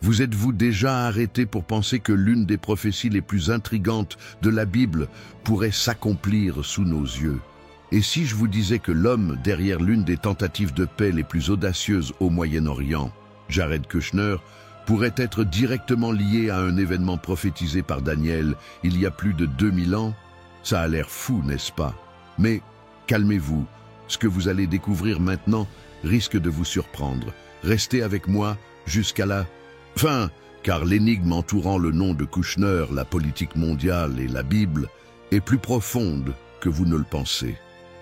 Vous êtes-vous déjà arrêté pour penser que l'une des prophéties les plus intrigantes de la Bible pourrait s'accomplir sous nos yeux? Et si je vous disais que l'homme derrière l'une des tentatives de paix les plus audacieuses au Moyen-Orient, Jared Kushner, pourrait être directement lié à un événement prophétisé par Daniel il y a plus de 2000 ans? Ça a l'air fou, n'est-ce pas? Mais calmez-vous, ce que vous allez découvrir maintenant risque de vous surprendre. Restez avec moi jusqu'à la fin, car l'énigme entourant le nom de Kushner, la politique mondiale et la Bible est plus profonde que vous ne le pensez.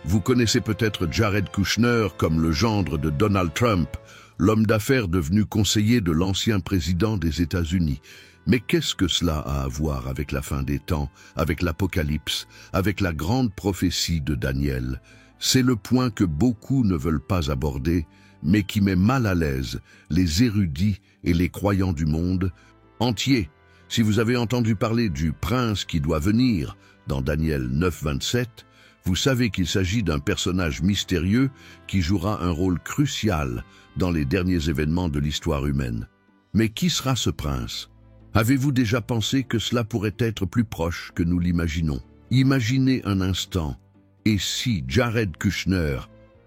Vous connaissez peut-être Jared Kushner comme le gendre de Donald Trump, l'homme d'affaires devenu conseiller de l'ancien président des États-Unis. Mais qu'est-ce que cela a à voir avec la fin des temps, avec l'Apocalypse, avec la grande prophétie de Daniel? C'est le point que beaucoup ne veulent pas aborder, mais qui met mal à l'aise les érudits et les croyants du monde entier. Si vous avez entendu parler du prince qui doit venir dans Daniel 9, 27, vous savez qu'il s'agit d'un personnage mystérieux qui jouera un rôle crucial dans les derniers événements de l'histoire humaine. Mais qui sera ce prince? Avez-vous déjà pensé que cela pourrait être plus proche que nous l'imaginons? Imaginez un instant, et si Jared Kushner,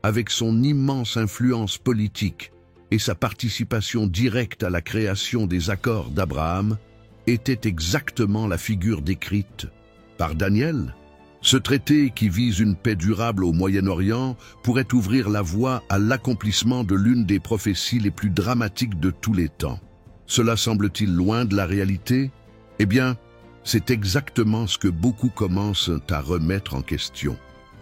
avec son immense influence politique et sa participation directe à la création des accords d'Abraham, était exactement la figure décrite par Daniel? Ce traité qui vise une paix durable au Moyen-Orient pourrait ouvrir la voie à l'accomplissement de l'une des prophéties les plus dramatiques de tous les temps. Cela semble-t-il loin de la réalité? Eh bien, c'est exactement ce que beaucoup commencent à remettre en question.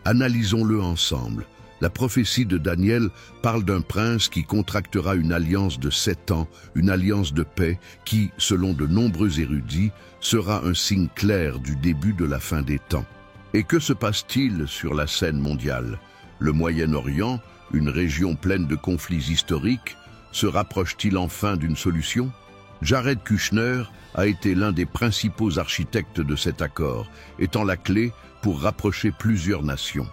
Analysons-le ensemble. La prophétie de Daniel parle d'un prince qui contractera une alliance de 7 ans, une alliance de paix qui, selon de nombreux érudits, sera un signe clair du début de la fin des temps. Et que se passe-t-il sur la scène mondiale? Le Moyen-Orient, une région pleine de conflits historiques, se rapproche-t-il enfin d'une solution? Jared Kushner a été l'un des principaux architectes de cet accord, étant la clé pour rapprocher plusieurs nations.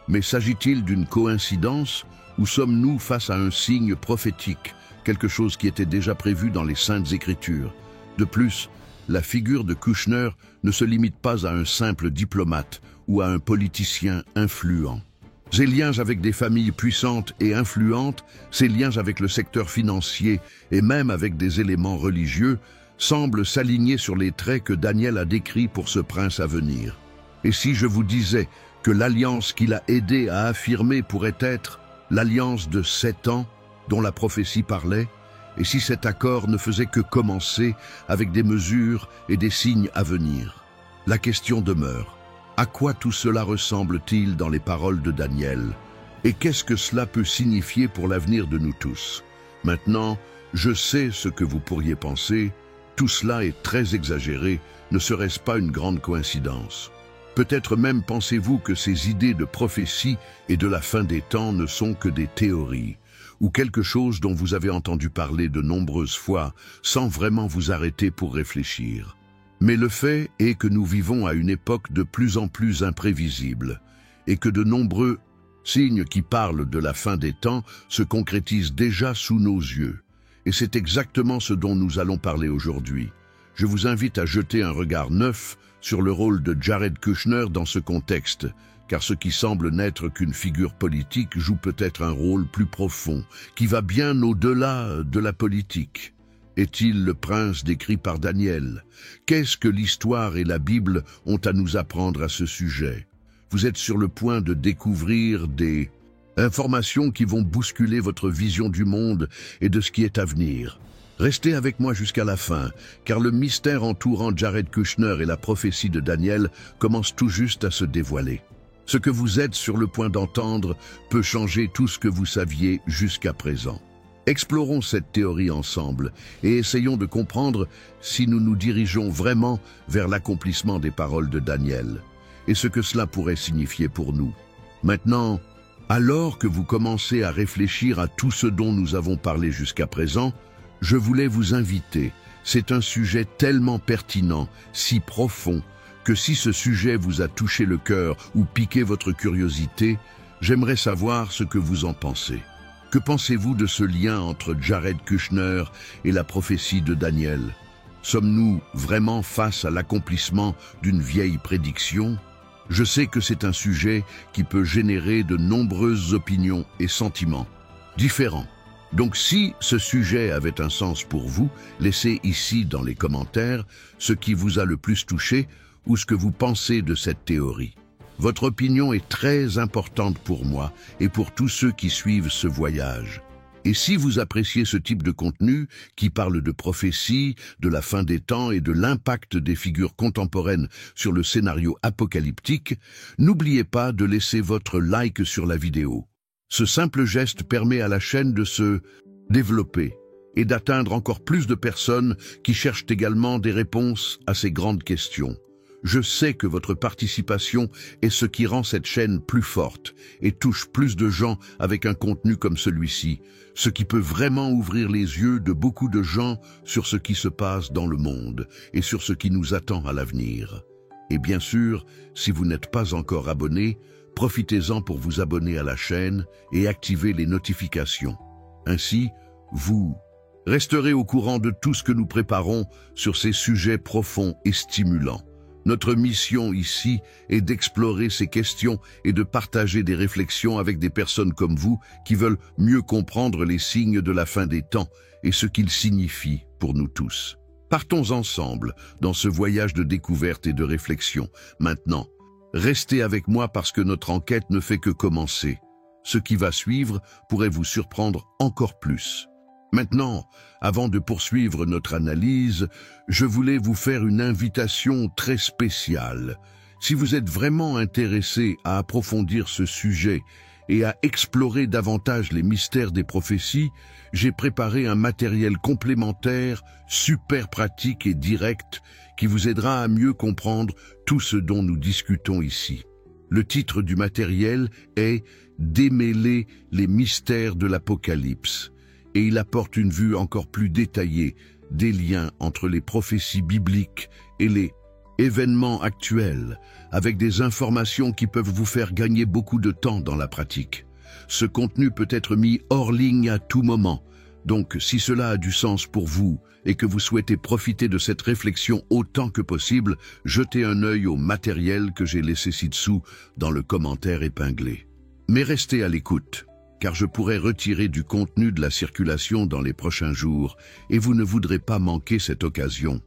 Mais s'agit-il d'une coïncidence ou sommes-nous face à un signe prophétique, quelque chose qui était déjà prévu dans les Saintes Écritures? De plus, la figure de Kushner ne se limite pas à un simple diplomate ou à un politicien influent. Ses liens avec des familles puissantes et influentes, ses liens avec le secteur financier et même avec des éléments religieux semblent s'aligner sur les traits que Daniel a décrits pour ce prince à venir. Et si je vous disais que l'alliance qu'il a aidé à affirmer pourrait être l'alliance de 7 ans dont la prophétie parlait, et si cet accord ne faisait que commencer avec des mesures et des signes à venir? La question demeure. À quoi tout cela ressemble-t-il dans les paroles de Daniel? Et qu'est-ce que cela peut signifier pour l'avenir de nous tous? Maintenant, je sais ce que vous pourriez penser. Tout cela est très exagéré. Ne serait-ce pas une grande coïncidence? Peut-être même pensez-vous que ces idées de prophétie et de la fin des temps ne sont que des théories, ou quelque chose dont vous avez entendu parler de nombreuses fois sans vraiment vous arrêter pour réfléchir. Mais le fait est que nous vivons à une époque de plus en plus imprévisible et que de nombreux signes qui parlent de la fin des temps se concrétisent déjà sous nos yeux. Et c'est exactement ce dont nous allons parler aujourd'hui. Je vous invite à jeter un regard neuf sur le rôle de Jared Kushner dans ce contexte, car ce qui semble n'être qu'une figure politique joue peut-être un rôle plus profond, qui va bien au-delà de la politique. Est-il le prince décrit par Daniel? Qu'est-ce que l'histoire et la Bible ont à nous apprendre à ce sujet? Vous êtes sur le point de découvrir des informations qui vont bousculer votre vision du monde et de ce qui est à venir. Restez avec moi jusqu'à la fin, car le mystère entourant Jared Kushner et la prophétie de Daniel commence tout juste à se dévoiler. Ce que vous êtes sur le point d'entendre peut changer tout ce que vous saviez jusqu'à présent. Explorons cette théorie ensemble et essayons de comprendre si nous nous dirigeons vraiment vers l'accomplissement des paroles de Daniel et ce que cela pourrait signifier pour nous. Maintenant, alors que vous commencez à réfléchir à tout ce dont nous avons parlé jusqu'à présent, je voulais vous inviter. C'est un sujet tellement pertinent, si profond, que si ce sujet vous a touché le cœur ou piqué votre curiosité, j'aimerais savoir ce que vous en pensez. Que pensez-vous de ce lien entre Jared Kushner et la prophétie de Daniel? Sommes-nous vraiment face à l'accomplissement d'une vieille prédiction? Je sais que c'est un sujet qui peut générer de nombreuses opinions et sentiments différents. Donc si ce sujet avait un sens pour vous, laissez ici dans les commentaires ce qui vous a le plus touché ou ce que vous pensez de cette théorie. Votre opinion est très importante pour moi et pour tous ceux qui suivent ce voyage. Et si vous appréciez ce type de contenu qui parle de prophétie, de la fin des temps et de l'impact des figures contemporaines sur le scénario apocalyptique, n'oubliez pas de laisser votre like sur la vidéo. Ce simple geste permet à la chaîne de se développer et d'atteindre encore plus de personnes qui cherchent également des réponses à ces grandes questions. Je sais que votre participation est ce qui rend cette chaîne plus forte et touche plus de gens avec un contenu comme celui-ci, ce qui peut vraiment ouvrir les yeux de beaucoup de gens sur ce qui se passe dans le monde et sur ce qui nous attend à l'avenir. Et bien sûr, si vous n'êtes pas encore abonné, profitez-en pour vous abonner à la chaîne et activer les notifications. Ainsi, vous resterez au courant de tout ce que nous préparons sur ces sujets profonds et stimulants. Notre mission ici est d'explorer ces questions et de partager des réflexions avec des personnes comme vous qui veulent mieux comprendre les signes de la fin des temps et ce qu'ils signifient pour nous tous. Partons ensemble dans ce voyage de découverte et de réflexion. Maintenant, restez avec moi parce que notre enquête ne fait que commencer. Ce qui va suivre pourrait vous surprendre encore plus. Maintenant, avant de poursuivre notre analyse, je voulais vous faire une invitation très spéciale. Si vous êtes vraiment intéressé à approfondir ce sujet et à explorer davantage les mystères des prophéties, j'ai préparé un matériel complémentaire, super pratique et direct, qui vous aidera à mieux comprendre tout ce dont nous discutons ici. Le titre du matériel est « Démêler les mystères de l'Apocalypse ». Et il apporte une vue encore plus détaillée des liens entre les prophéties bibliques et les événements actuels, avec des informations qui peuvent vous faire gagner beaucoup de temps dans la pratique. Ce contenu peut être mis hors ligne à tout moment, donc si cela a du sens pour vous et que vous souhaitez profiter de cette réflexion autant que possible, jetez un œil au matériel que j'ai laissé ci-dessous dans le commentaire épinglé. Mais restez à l'écoute, car je pourrais retirer du contenu de la circulation dans les prochains jours, et vous ne voudrez pas manquer cette occasion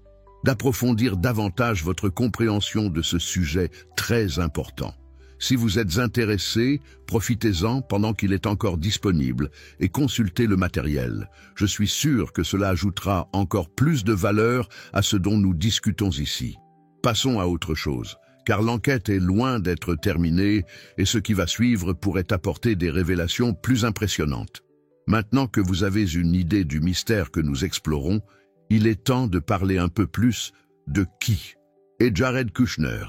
d'approfondir davantage votre compréhension de ce sujet très important. Si vous êtes intéressé, profitez-en pendant qu'il est encore disponible et consultez le matériel. Je suis sûr que cela ajoutera encore plus de valeur à ce dont nous discutons ici. Passons à autre chose, car l'enquête est loin d'être terminée et ce qui va suivre pourrait apporter des révélations plus impressionnantes. Maintenant que vous avez une idée du mystère que nous explorons, il est temps de parler un peu plus de qui est Jared Kushner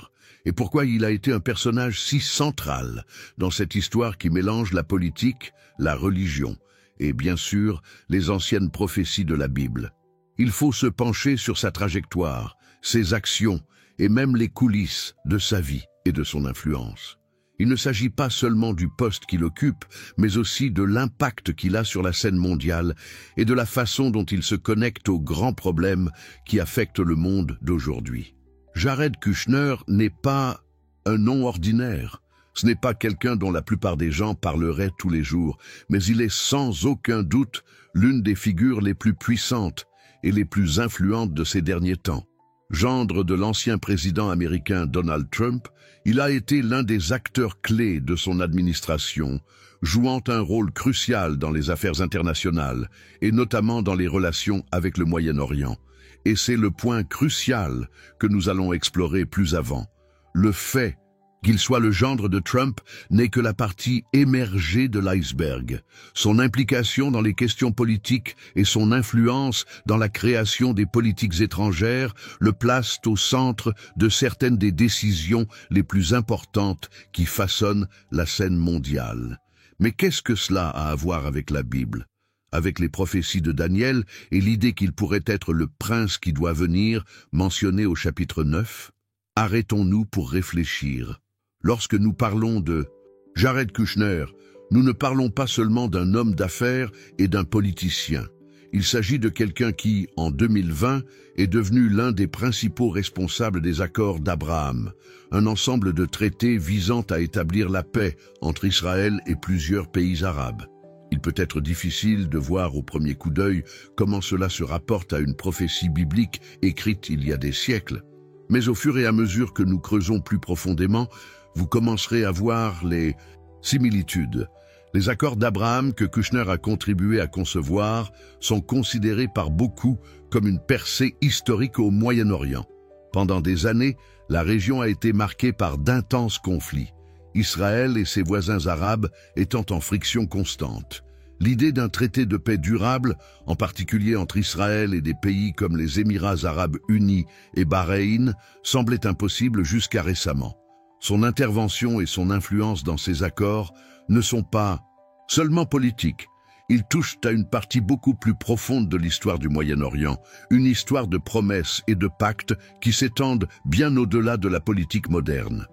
et pourquoi il a été un personnage si central dans cette histoire qui mélange la politique, la religion et bien sûr les anciennes prophéties de la Bible. Il faut se pencher sur sa trajectoire, ses actions et même les coulisses de sa vie et de son influence. Il ne s'agit pas seulement du poste qu'il occupe, mais aussi de l'impact qu'il a sur la scène mondiale et de la façon dont il se connecte aux grands problèmes qui affectent le monde d'aujourd'hui. Jared Kushner n'est pas un nom ordinaire. Ce n'est pas quelqu'un dont la plupart des gens parleraient tous les jours, mais il est sans aucun doute l'une des figures les plus puissantes et les plus influentes de ces derniers temps. Gendre de l'ancien président américain Donald Trump, il a été l'un des acteurs clés de son administration, jouant un rôle crucial dans les affaires internationales, et notamment dans les relations avec le Moyen-Orient. Et c'est le point crucial que nous allons explorer plus avant. Le fait qu'il soit le gendre de Trump n'est que la partie émergée de l'iceberg. Son implication dans les questions politiques et son influence dans la création des politiques étrangères le placent au centre de certaines des décisions les plus importantes qui façonnent la scène mondiale. Mais qu'est-ce que cela a à voir avec la Bible, avec les prophéties de Daniel et l'idée qu'il pourrait être le prince qui doit venir, mentionné au chapitre 9? Arrêtons-nous pour réfléchir. Lorsque nous parlons de Jared Kushner, Nous ne parlons pas seulement d'un homme d'affaires et d'un politicien. Il s'agit de quelqu'un qui, en 2020, est devenu l'un des principaux responsables des accords d'Abraham, un ensemble de traités visant à établir la paix entre Israël et plusieurs pays arabes. Il peut être difficile de voir au premier coup d'œil comment cela se rapporte à une prophétie biblique écrite il y a des siècles. Mais au fur et à mesure que nous creusons plus profondément, vous commencerez à voir les similitudes. Les accords d'Abraham que Kushner a contribué à concevoir sont considérés par beaucoup comme une percée historique au Moyen-Orient. Pendant des années, la région a été marquée par d'intenses conflits, Israël et ses voisins arabes étant en friction constante. L'idée d'un traité de paix durable, en particulier entre Israël et des pays comme les Émirats arabes unis et Bahreïn, semblait impossible jusqu'à récemment. Son intervention et son influence dans ces accords ne sont pas seulement politiques. Ils touchent à une partie beaucoup plus profonde de l'histoire du Moyen-Orient, une histoire de promesses et de pactes qui s'étendent bien au-delà de la politique moderne.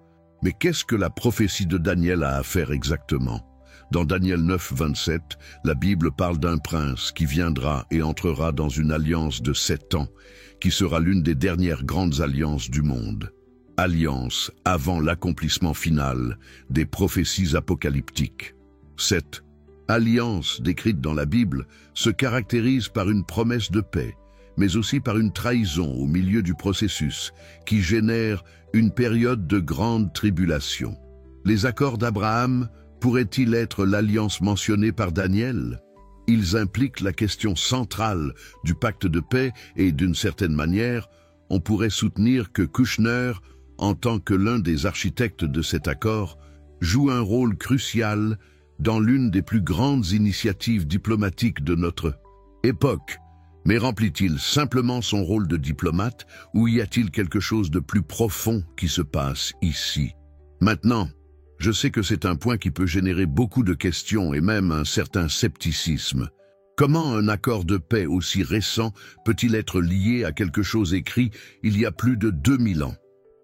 Mais qu'est-ce que la prophétie de Daniel a à faire exactement ? Dans Daniel 9, 27, la Bible parle d'un prince qui viendra et entrera dans une alliance de 7 ans, qui sera l'une des dernières grandes alliances du monde. Alliance avant l'accomplissement final des prophéties apocalyptiques. Cette alliance décrite dans la Bible se caractérise par une promesse de paix, mais aussi par une trahison au milieu du processus qui génère une période de grande tribulation. Les accords d'Abraham pourraient-ils être l'alliance mentionnée par Daniel? Ils impliquent la question centrale du pacte de paix et, d'une certaine manière, on pourrait soutenir que Kushner, en tant que l'un des architectes de cet accord, joue un rôle crucial dans l'une des plus grandes initiatives diplomatiques de notre époque. Mais remplit-il simplement son rôle de diplomate ou y a-t-il quelque chose de plus profond qui se passe ici? Maintenant, je sais que c'est un point qui peut générer beaucoup de questions et même un certain scepticisme. Comment un accord de paix aussi récent peut-il être lié à quelque chose écrit il y a plus de 2000 ans?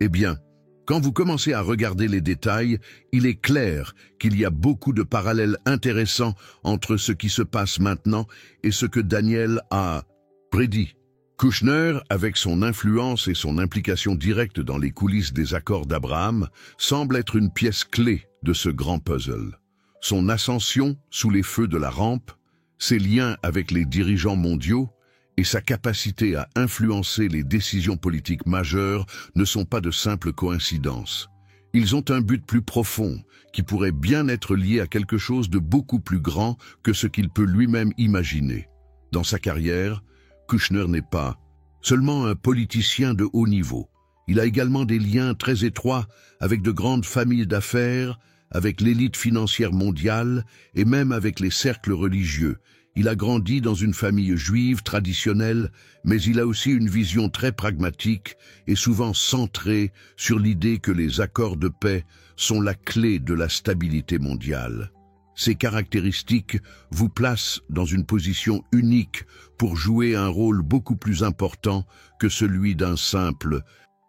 Eh bien, quand vous commencez à regarder les détails, il est clair qu'il y a beaucoup de parallèles intéressants entre ce qui se passe maintenant et ce que Daniel a prédit. Kushner, avec son influence et son implication directe dans les coulisses des accords d'Abraham, semble être une pièce clé de ce grand puzzle. Son ascension sous les feux de la rampe, ses liens avec les dirigeants mondiaux et sa capacité à influencer les décisions politiques majeures ne sont pas de simples coïncidences. Ils ont un but plus profond, qui pourrait bien être lié à quelque chose de beaucoup plus grand que ce qu'il peut lui-même imaginer. Dans sa carrière, Kushner n'est pas seulement un politicien de haut niveau. Il a également des liens très étroits avec de grandes familles d'affaires, avec l'élite financière mondiale et même avec les cercles religieux. Il a grandi dans une famille juive traditionnelle, mais il a aussi une vision très pragmatique et souvent centrée sur l'idée que les accords de paix sont la clé de la stabilité mondiale. Ces caractéristiques vous placent dans une position unique pour jouer un rôle beaucoup plus important que celui d'un simple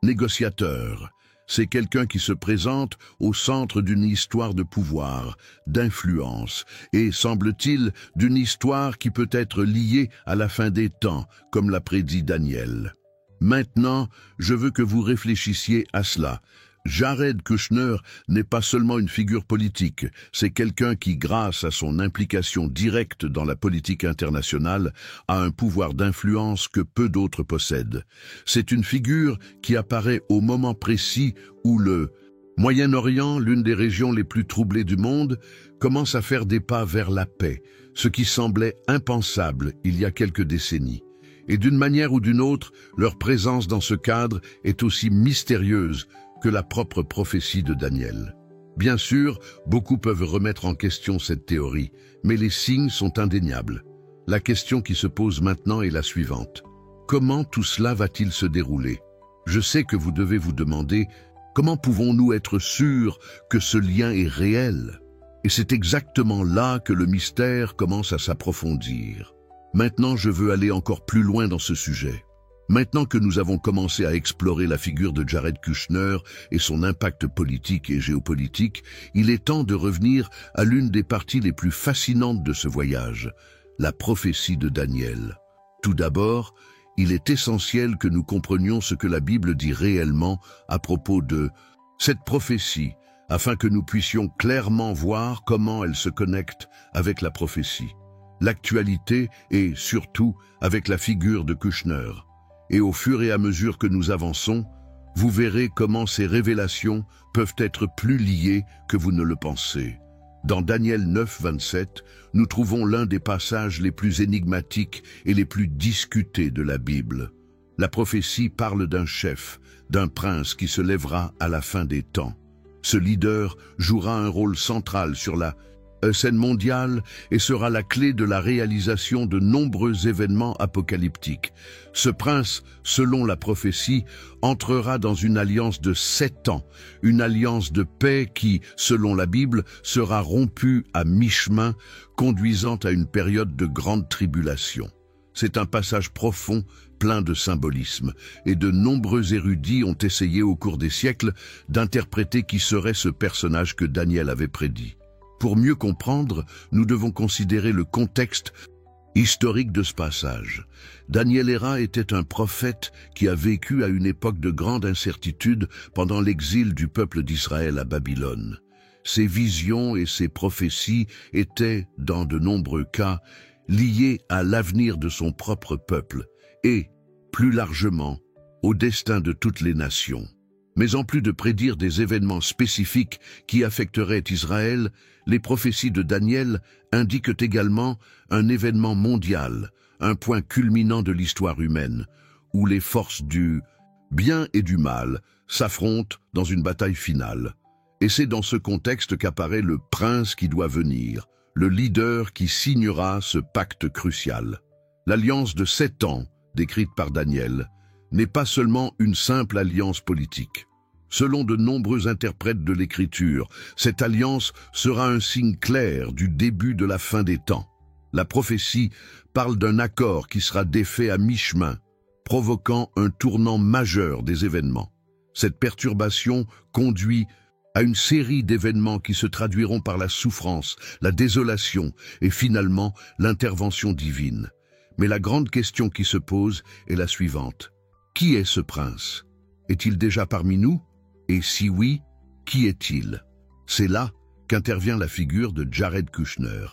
négociateur. C'est quelqu'un qui se présente au centre d'une histoire de pouvoir, d'influence, et, semble-t-il, d'une histoire qui peut être liée à la fin des temps, comme l'a prédit Daniel. Maintenant, je veux que vous réfléchissiez à cela. Jared Kushner n'est pas seulement une figure politique, c'est quelqu'un qui, grâce à son implication directe dans la politique internationale, a un pouvoir d'influence que peu d'autres possèdent. C'est une figure qui apparaît au moment précis où le Moyen-Orient, l'une des régions les plus troublées du monde, commence à faire des pas vers la paix, ce qui semblait impensable il y a quelques décennies. Et d'une manière ou d'une autre, leur présence dans ce cadre est aussi mystérieuse que la propre prophétie de Daniel. Bien sûr, beaucoup peuvent remettre en question cette théorie, mais les signes sont indéniables. La question qui se pose maintenant est la suivante. Comment tout cela va-t-il se dérouler? Je sais que vous devez vous demander, comment pouvons-nous être sûrs que ce lien est réel? Et c'est exactement là que le mystère commence à s'approfondir. Maintenant, je veux aller encore plus loin dans ce sujet. Maintenant que nous avons commencé à explorer la figure de Jared Kushner et son impact politique et géopolitique, il est temps de revenir à l'une des parties les plus fascinantes de ce voyage, la prophétie de Daniel. Tout d'abord, il est essentiel que nous comprenions ce que la Bible dit réellement à propos de cette prophétie, afin que nous puissions clairement voir comment elle se connecte avec la prophétie, l'actualité et surtout avec la figure de Kushner. Et au fur et à mesure que nous avançons, vous verrez comment ces révélations peuvent être plus liées que vous ne le pensez. Dans Daniel 9, 27, nous trouvons l'un des passages les plus énigmatiques et les plus discutés de la Bible. La prophétie parle d'un chef, d'un prince qui se lèvera à la fin des temps. Ce leader jouera un rôle central sur la scène mondiale et sera la clé de la réalisation de nombreux événements apocalyptiques. Ce prince, selon la prophétie, entrera dans une alliance de 7 ans, une alliance de paix qui, selon la Bible, sera rompue à mi-chemin, conduisant à une période de grande tribulation. C'est un passage profond, plein de symbolisme, et de nombreux érudits ont essayé au cours des siècles d'interpréter qui serait ce personnage que Daniel avait prédit. Pour mieux comprendre, nous devons considérer le contexte historique de ce passage. Daniel Héra était un prophète qui a vécu à une époque de grande incertitude pendant l'exil du peuple d'Israël à Babylone. Ses visions et ses prophéties étaient, dans de nombreux cas, liées à l'avenir de son propre peuple et, plus largement, au destin de toutes les nations. Mais en plus de prédire des événements spécifiques qui affecteraient Israël, les prophéties de Daniel indiquent également un événement mondial, un point culminant de l'histoire humaine, où les forces du bien et du mal s'affrontent dans une bataille finale. Et c'est dans ce contexte qu'apparaît le prince qui doit venir, le leader qui signera ce pacte crucial. L'alliance de 7 ans, décrite par Daniel, n'est pas seulement une simple alliance politique. Selon de nombreux interprètes de l'Écriture, cette alliance sera un signe clair du début de la fin des temps. La prophétie parle d'un accord qui sera défait à mi-chemin, provoquant un tournant majeur des événements. Cette perturbation conduit à une série d'événements qui se traduiront par la souffrance, la désolation et finalement l'intervention divine. Mais la grande question qui se pose est la suivante. Qui est ce prince? Est-il déjà parmi nous? Et si oui, qui est-il? C'est là qu'intervient la figure de Jared Kushner.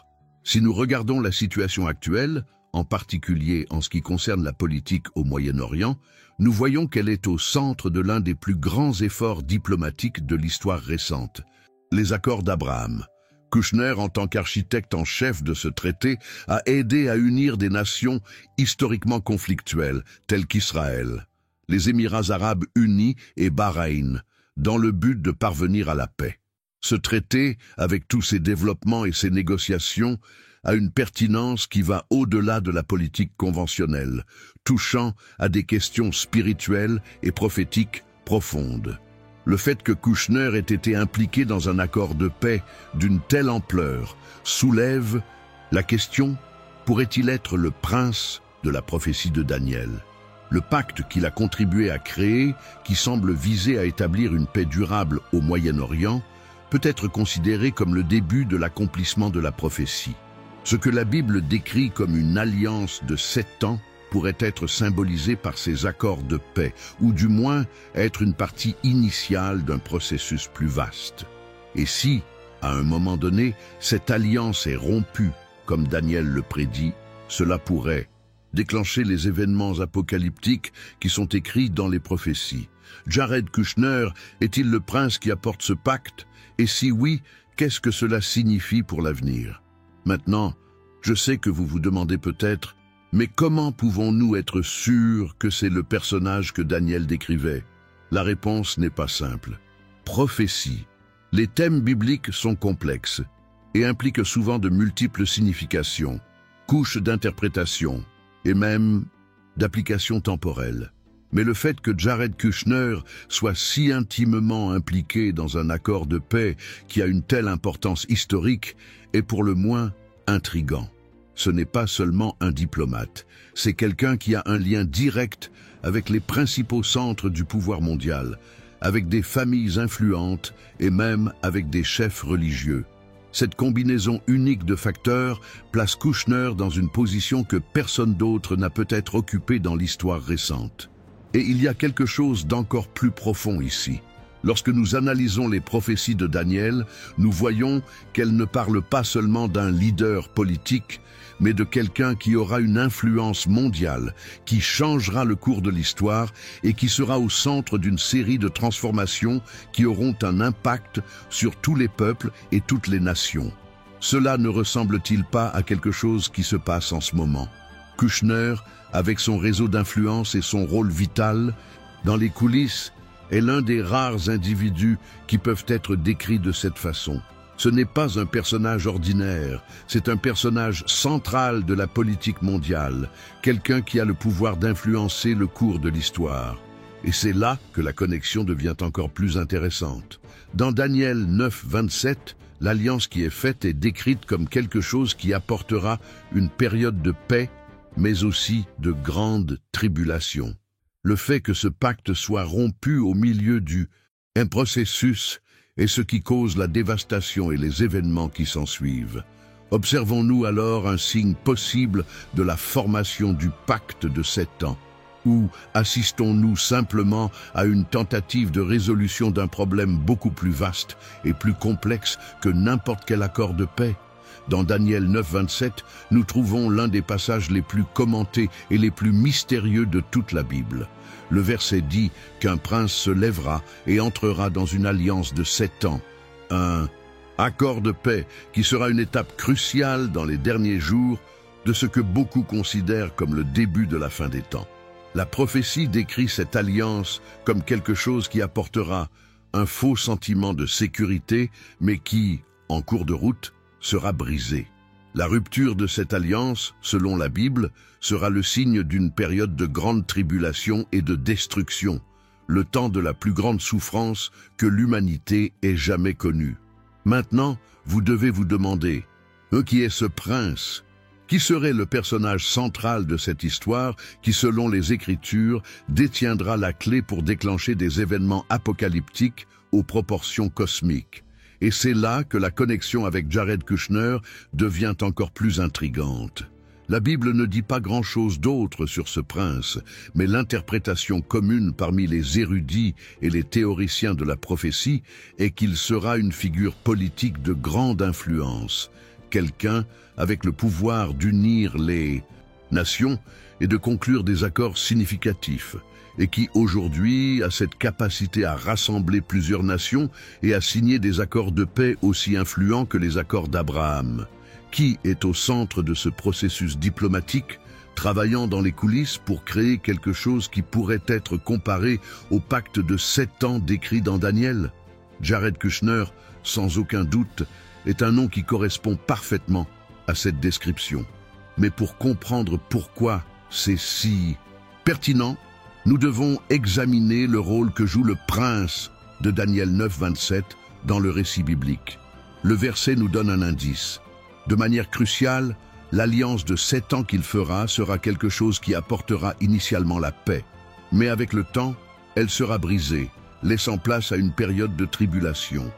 Si nous regardons la situation actuelle, en particulier en ce qui concerne la politique au Moyen-Orient, nous voyons qu'elle est au centre de l'un des plus grands efforts diplomatiques de l'histoire récente, les accords d'Abraham. Kushner, en tant qu'architecte en chef de ce traité, a aidé à unir des nations historiquement conflictuelles, telles qu'Israël, les Émirats arabes unis et Bahreïn, dans le but de parvenir à la paix. Ce traité, avec tous ses développements et ses négociations, a une pertinence qui va au-delà de la politique conventionnelle, touchant à des questions spirituelles et prophétiques profondes. Le fait que Kushner ait été impliqué dans un accord de paix d'une telle ampleur soulève la question: pourrait-il être le prince de la prophétie de Daniel? Le pacte qu'il a contribué à créer, qui semble viser à établir une paix durable au Moyen-Orient, peut être considéré comme le début de l'accomplissement de la prophétie. Ce que la Bible décrit comme une alliance de 7 ans pourrait être symbolisé par ces accords de paix, ou du moins être une partie initiale d'un processus plus vaste. Et si, à un moment donné, cette alliance est rompue, comme Daniel le prédit, cela pourrait déclencher les événements apocalyptiques qui sont écrits dans les prophéties. Jared Kushner est-il le prince qui apporte ce pacte? Et si oui, qu'est-ce que cela signifie pour l'avenir? Maintenant, je sais que vous vous demandez peut-être: mais comment pouvons-nous être sûrs que c'est le personnage que Daniel décrivait? La réponse n'est pas simple. Prophétie. Les thèmes bibliques sont complexes et impliquent souvent de multiples significations, couches d'interprétation et même d'application temporelle. Mais le fait que Jared Kushner soit si intimement impliqué dans un accord de paix qui a une telle importance historique est pour le moins intrigant. ce n'est pas seulement un diplomate, c'est quelqu'un qui a un lien direct avec les principaux centres du pouvoir mondial, avec des familles influentes et même avec des chefs religieux. Cette combinaison unique de facteurs place Kouchner dans une position que personne d'autre n'a peut-être occupée dans l'histoire récente. Et il y a quelque chose d'encore plus profond ici. Lorsque nous analysons les prophéties de Daniel, nous voyons qu'elles ne parlent pas seulement d'un leader politique, mais de quelqu'un qui aura une influence mondiale, qui changera le cours de l'histoire et qui sera au centre d'une série de transformations qui auront un impact sur tous les peuples et toutes les nations. Cela ne ressemble-t-il pas à quelque chose qui se passe en ce moment? Kouchner, avec son réseau d'influence et son rôle vital, dans les coulisses, est l'un des rares individus qui peuvent être décrits de cette façon. Ce n'est pas un personnage ordinaire, c'est un personnage central de la politique mondiale, quelqu'un qui a le pouvoir d'influencer le cours de l'histoire. Et c'est là que la connexion devient encore plus intéressante. Dans Daniel 9, 27, l'alliance qui est faite est décrite comme quelque chose qui apportera une période de paix, mais aussi de grande tribulation. Le fait que ce pacte soit rompu au milieu un processus est ce qui cause la dévastation et les événements qui s'ensuivent. Observons-nous alors un signe possible de la formation du pacte de 7 ans? Ou assistons-nous simplement à une tentative de résolution d'un problème beaucoup plus vaste et plus complexe que n'importe quel accord de paix? Dans Daniel 9, 27, nous trouvons l'un des passages les plus commentés et les plus mystérieux de toute la Bible. Le verset dit qu'un prince se lèvera et entrera dans une alliance de 7 ans, un accord de paix qui sera une étape cruciale dans les derniers jours de ce que beaucoup considèrent comme le début de la fin des temps. La prophétie décrit cette alliance comme quelque chose qui apportera un faux sentiment de sécurité, mais qui, en cours de route, sera brisé. La rupture de cette alliance, selon la Bible, sera le signe d'une période de grande tribulation et de destruction, le temps de la plus grande souffrance que l'humanité ait jamais connue. Maintenant, vous devez vous demander, qui est ce prince? Qui serait le personnage central de cette histoire qui, selon les Écritures, détiendra la clé pour déclencher des événements apocalyptiques aux proportions cosmiques? Et c'est là que la connexion avec Jared Kushner devient encore plus intrigante. La Bible ne dit pas grand-chose d'autre sur ce prince, mais l'interprétation commune parmi les érudits et les théoriciens de la prophétie est qu'il sera une figure politique de grande influence, quelqu'un avec le pouvoir d'unir les nations et de conclure des accords significatifs, et qui aujourd'hui a cette capacité à rassembler plusieurs nations et à signer des accords de paix aussi influents que les accords d'Abraham. Qui est au centre de ce processus diplomatique, travaillant dans les coulisses pour créer quelque chose qui pourrait être comparé au pacte de 7 ans décrit dans Daniel? Jared Kushner, sans aucun doute, est un nom qui correspond parfaitement à cette description. Mais pour comprendre pourquoi c'est si pertinent, nous devons examiner le rôle que joue le prince de Daniel 9, 27 dans le récit biblique. Le verset nous donne un indice. De manière cruciale, l'alliance de 7 ans qu'il fera sera quelque chose qui apportera initialement la paix. Mais avec le temps, elle sera brisée, laissant place à une période de tribulation.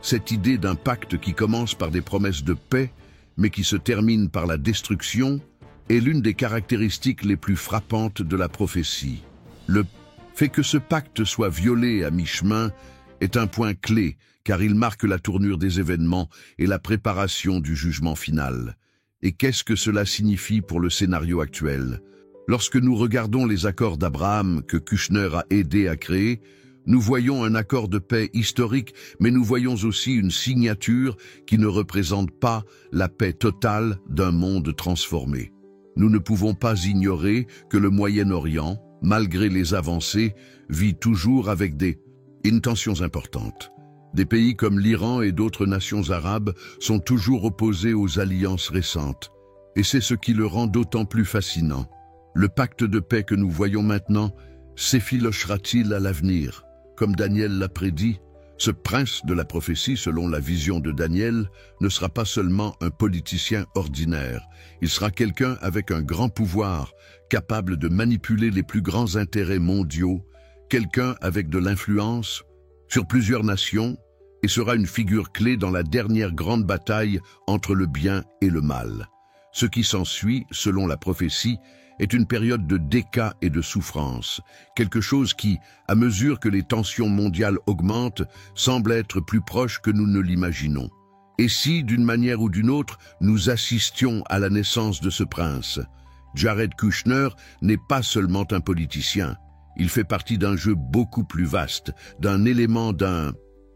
Cette idée d'un pacte qui commence par des promesses de paix, mais qui se termine par la destruction, est l'une des caractéristiques les plus frappantes de la prophétie. Le fait que ce pacte soit violé à mi-chemin est un point clé, car il marque la tournure des événements et la préparation du jugement final. Et qu'est-ce que cela signifie pour le scénario actuel? Lorsque nous regardons les accords d'Abraham que Kushner a aidé à créer, nous voyons un accord de paix historique, mais nous voyons aussi une signature qui ne représente pas la paix totale d'un monde transformé. Nous ne pouvons pas ignorer que le Moyen-Orient, malgré les avancées, vit toujours avec des intentions importantes. Des pays comme l'Iran et d'autres nations arabes sont toujours opposés aux alliances récentes. Et c'est ce qui le rend d'autant plus fascinant. Le pacte de paix que nous voyons maintenant s'effilochera-t-il à l'avenir? Comme Daniel l'a prédit, Ce prince de la prophétie, selon la vision de Daniel, ne sera pas seulement un politicien ordinaire. Il sera quelqu'un avec un grand pouvoir, capable de manipuler les plus grands intérêts mondiaux, quelqu'un avec de l'influence sur plusieurs nations, et sera une figure clé dans la dernière grande bataille entre le bien et le mal. Ce qui s'ensuit, selon la prophétie, est une période de déca et de souffrance, quelque chose qui, à mesure que les tensions mondiales augmentent, semble être plus proche que nous ne l'imaginons. Et si, d'une manière ou d'une autre, nous assistions à la naissance de ce prince, Jared Kushner n'est pas seulement un politicien, il fait partie d'un jeu beaucoup plus vaste, d'un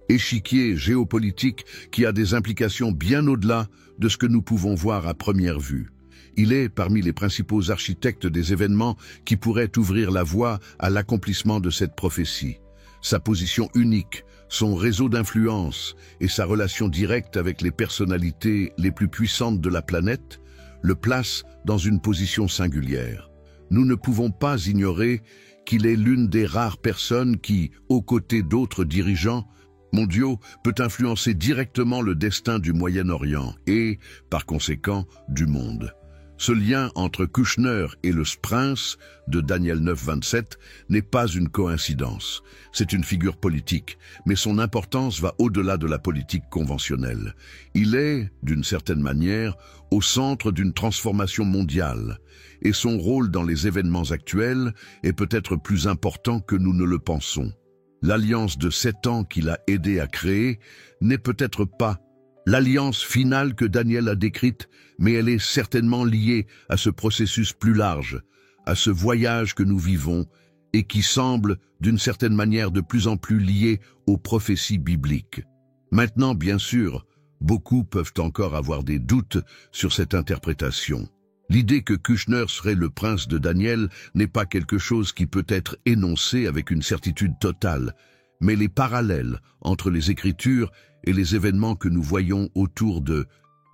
échiquier géopolitique qui a des implications bien au-delà de ce que nous pouvons voir à première vue. Il est parmi les principaux architectes des événements qui pourraient ouvrir la voie à l'accomplissement de cette prophétie. Sa position unique, son réseau d'influence et sa relation directe avec les personnalités les plus puissantes de la planète le placent dans une position singulière. Nous ne pouvons pas ignorer qu'il est l'une des rares personnes qui, aux côtés d'autres dirigeants mondiaux, peut influencer directement le destin du Moyen-Orient et, par conséquent, du monde. Ce lien entre Kushner et le prince de Daniel 9:27 n'est pas une coïncidence. C'est une figure politique, mais son importance va au-delà de la politique conventionnelle. Il est, d'une certaine manière, au centre d'une transformation mondiale, et son rôle dans les événements actuels est peut-être plus important que nous ne le pensons. L'alliance de 7 ans qu'il a aidé à créer n'est peut-être pas l'alliance finale que Daniel a décrite, mais elle est certainement liée à ce processus plus large, à ce voyage que nous vivons et qui semble, d'une certaine manière, de plus en plus lié aux prophéties bibliques. Maintenant, bien sûr, beaucoup peuvent encore avoir des doutes sur cette interprétation. L'idée que Kushner serait le prince de Daniel n'est pas quelque chose qui peut être énoncé avec une certitude totale, mais les parallèles entre les Écritures et les événements que nous voyons autour d'eux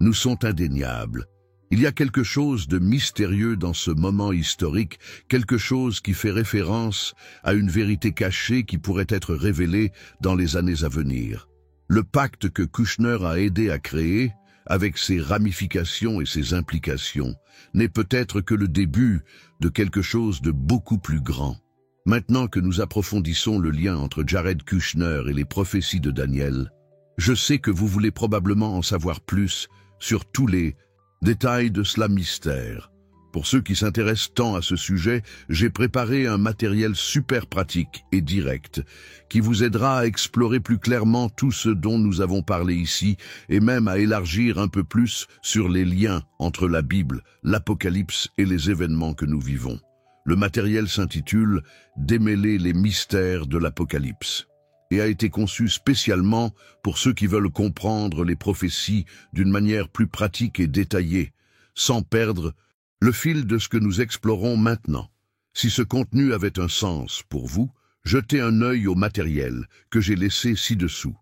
nous sont indéniables. Il y a quelque chose de mystérieux dans ce moment historique, quelque chose qui fait référence à une vérité cachée qui pourrait être révélée dans les années à venir. Le pacte que Kushner a aidé à créer, avec ses ramifications et ses implications, n'est peut-être que le début de quelque chose de beaucoup plus grand. Maintenant que nous approfondissons le lien entre Jared Kushner et les prophéties de Daniel, je sais que vous voulez probablement en savoir plus sur tous les détails de cela mystère. Pour ceux qui s'intéressent tant à ce sujet, j'ai préparé un matériel super pratique et direct qui vous aidera à explorer plus clairement tout ce dont nous avons parlé ici et même à élargir un peu plus sur les liens entre la Bible, l'Apocalypse et les événements que nous vivons. Le matériel s'intitule « Démêler les mystères de l'Apocalypse » et a été conçu spécialement pour ceux qui veulent comprendre les prophéties d'une manière plus pratique et détaillée, sans perdre le fil de ce que nous explorons maintenant. Si ce contenu avait un sens pour vous, jetez un œil au matériel que j'ai laissé ci-dessous.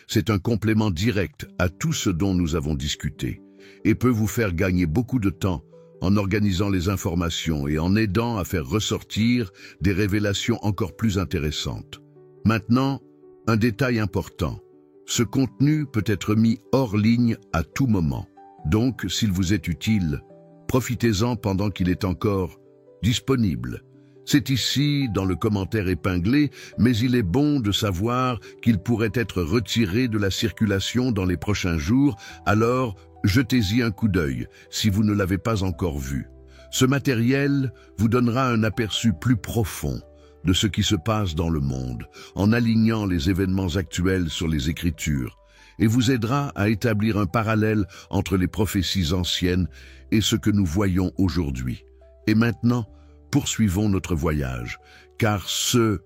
C'est un complément direct à tout ce dont nous avons discuté et peut vous faire gagner beaucoup de temps en organisant les informations et en aidant à faire ressortir des révélations encore plus intéressantes. Maintenant, un détail important. Ce contenu peut être mis hors ligne à tout moment. Donc, s'il vous est utile, profitez-en pendant qu'il est encore disponible. C'est ici, dans le commentaire épinglé, mais il est bon de savoir qu'il pourrait être retiré de la circulation dans les prochains jours, alors jetez-y un coup d'œil si vous ne l'avez pas encore vu. Ce matériel vous donnera un aperçu plus profond de ce qui se passe dans le monde, en alignant les événements actuels sur les Écritures, et vous aidera à établir un parallèle entre les prophéties anciennes et ce que nous voyons aujourd'hui. Et maintenant, poursuivons notre voyage, car ce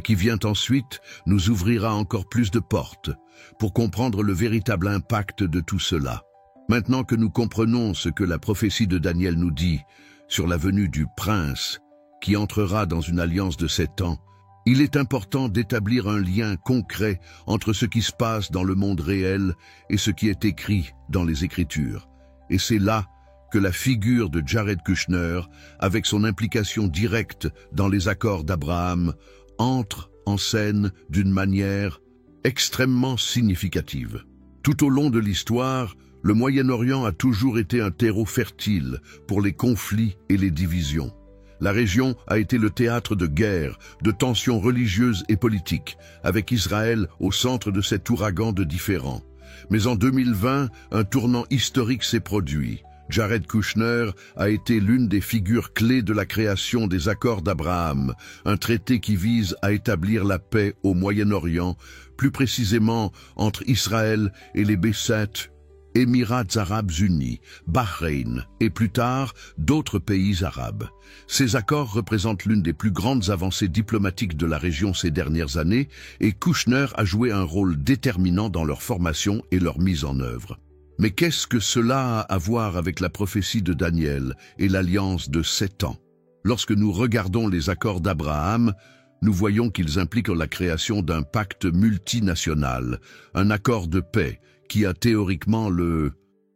qui vient ensuite nous ouvrira encore plus de portes pour comprendre le véritable impact de tout cela. Maintenant que nous comprenons ce que la prophétie de Daniel nous dit sur la venue du prince qui entrera dans une alliance de 7 ans, il est important d'établir un lien concret entre ce qui se passe dans le monde réel et ce qui est écrit dans les Écritures. Et c'est là que la figure de Jared Kushner, avec son implication directe dans les accords d'Abraham, entre en scène d'une manière extrêmement significative. Tout au long de l'histoire, le Moyen-Orient a toujours été un terreau fertile pour les conflits et les divisions. La région a été le théâtre de guerres, de tensions religieuses et politiques, avec Israël au centre de cet ouragan de différends. Mais en 2020, un tournant historique s'est produit. Jared Kushner a été l'une des figures clés de la création des accords d'Abraham, un traité qui vise à établir la paix au Moyen-Orient, plus précisément entre Israël et les B7, Émirats arabes unis, Bahreïn et plus tard d'autres pays arabes. Ces accords représentent l'une des plus grandes avancées diplomatiques de la région ces dernières années et Kushner a joué un rôle déterminant dans leur formation et leur mise en œuvre. Mais qu'est-ce que cela a à voir avec la prophétie de Daniel et l'alliance de 7 ans? Lorsque nous regardons les accords d'Abraham, nous voyons qu'ils impliquent la création d'un pacte multinational, un accord de paix qui a théoriquement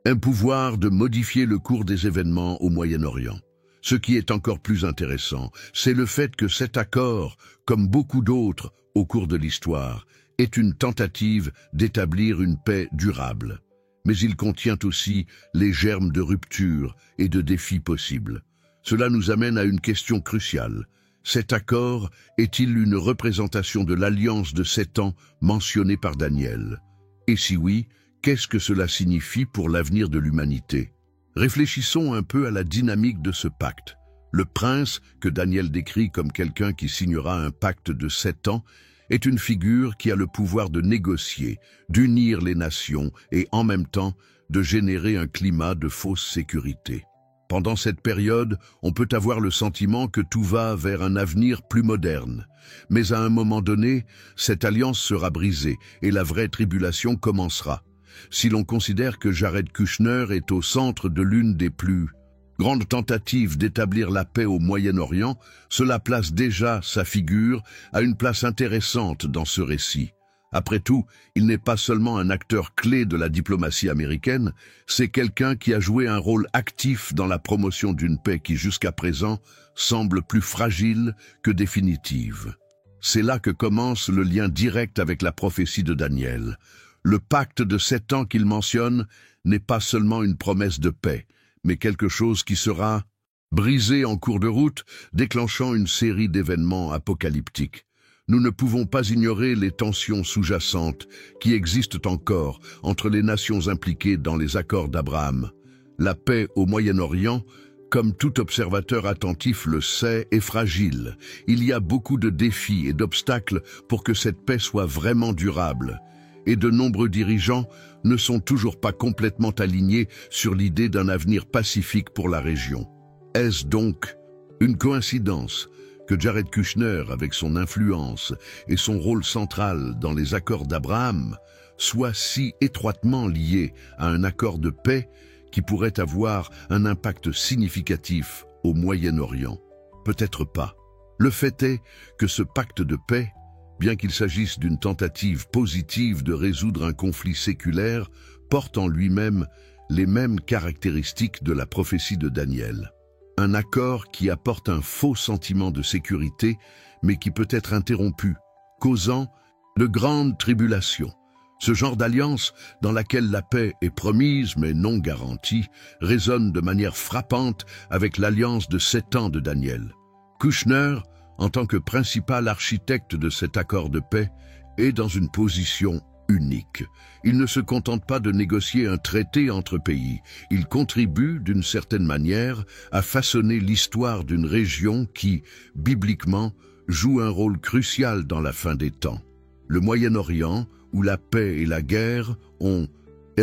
un pouvoir de modifier le cours des événements au Moyen-Orient. Ce qui est encore plus intéressant, c'est le fait que cet accord, comme beaucoup d'autres au cours de l'histoire, est une tentative d'établir une paix durable. Mais il contient aussi les germes de rupture et de défis possibles. Cela nous amène à une question cruciale. Cet accord est-il une représentation de l'alliance de 7 ans mentionnée par Daniel? Et si oui, qu'est-ce que cela signifie pour l'avenir de l'humanité? Réfléchissons un peu à la dynamique de ce pacte. Le prince, que Daniel décrit comme quelqu'un qui signera un pacte de 7 ans, est une figure qui a le pouvoir de négocier, d'unir les nations et en même temps de générer un climat de fausse sécurité. Pendant cette période, on peut avoir le sentiment que tout va vers un avenir plus moderne. Mais à un moment donné, cette alliance sera brisée et la vraie tribulation commencera. Si l'on considère que Jared Kushner est au centre de l'une des plus grandes tentatives d'établir la paix au Moyen-Orient, cela place déjà sa figure à une place intéressante dans ce récit. Après tout, il n'est pas seulement un acteur clé de la diplomatie américaine, c'est quelqu'un qui a joué un rôle actif dans la promotion d'une paix qui jusqu'à présent semble plus fragile que définitive. C'est là que commence le lien direct avec la prophétie de Daniel. Le pacte de 7 ans qu'il mentionne n'est pas seulement une promesse de paix, mais quelque chose qui sera brisé en cours de route, déclenchant une série d'événements apocalyptiques. Nous ne pouvons pas ignorer les tensions sous-jacentes qui existent encore entre les nations impliquées dans les accords d'Abraham. La paix au Moyen-Orient, comme tout observateur attentif le sait, est fragile. Il y a beaucoup de défis et d'obstacles pour que cette paix soit vraiment durable. Et de nombreux dirigeants ne sont toujours pas complètement alignés sur l'idée d'un avenir pacifique pour la région. Est-ce donc une coïncidence que Jared Kushner, avec son influence et son rôle central dans les accords d'Abraham, soit si étroitement lié à un accord de paix qui pourrait avoir un impact significatif au Moyen-Orient? Peut-être pas. Le fait est que ce pacte de paix, bien qu'il s'agisse d'une tentative positive de résoudre un conflit séculaire, porte en lui-même les mêmes caractéristiques de la prophétie de Daniel. Un accord qui apporte un faux sentiment de sécurité, mais qui peut être interrompu, causant de grandes tribulations. Ce genre d'alliance, dans laquelle la paix est promise mais non garantie, résonne de manière frappante avec l'alliance de 7 ans de Daniel. Kushner, en tant que principal architecte de cet accord de paix, est dans une position unique. Il ne se contente pas de négocier un traité entre pays, il contribue d'une certaine manière à façonner l'histoire d'une région qui, bibliquement, joue un rôle crucial dans la fin des temps. Le Moyen-Orient, où la paix et la guerre ont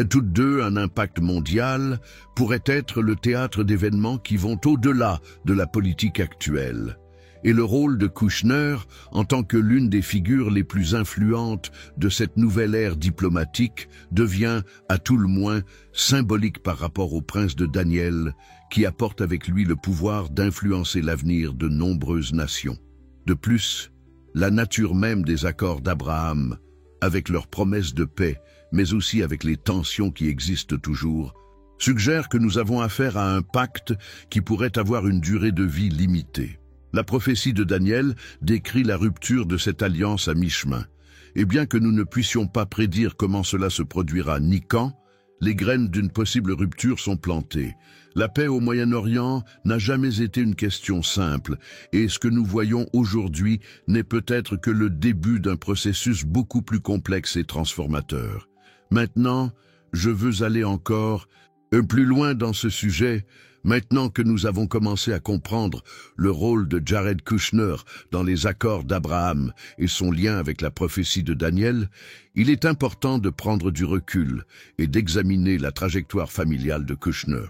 toutes deux un impact mondial, pourrait être le théâtre d'événements qui vont au-delà de la politique actuelle. Et le rôle de Kushner, en tant que l'une des figures les plus influentes de cette nouvelle ère diplomatique, devient, à tout le moins, symbolique par rapport au prince de Daniel, qui apporte avec lui le pouvoir d'influencer l'avenir de nombreuses nations. De plus, la nature même des accords d'Abraham, avec leurs promesses de paix, mais aussi avec les tensions qui existent toujours, suggère que nous avons affaire à un pacte qui pourrait avoir une durée de vie limitée. La prophétie de Daniel décrit la rupture de cette alliance à mi-chemin, Et bien que nous ne puissions pas prédire comment cela se produira ni quand, les graines d'une possible rupture sont plantées. La paix au Moyen-Orient n'a jamais été une question simple, et ce que nous voyons aujourd'hui n'est peut-être que le début d'un processus beaucoup plus complexe et transformateur. Maintenant, je veux aller encore plus loin dans ce sujet. Maintenant que nous avons commencé à comprendre le rôle de Jared Kushner dans les accords d'Abraham et son lien avec la prophétie de Daniel, il est important de prendre du recul et d'examiner la trajectoire familiale de Kushner.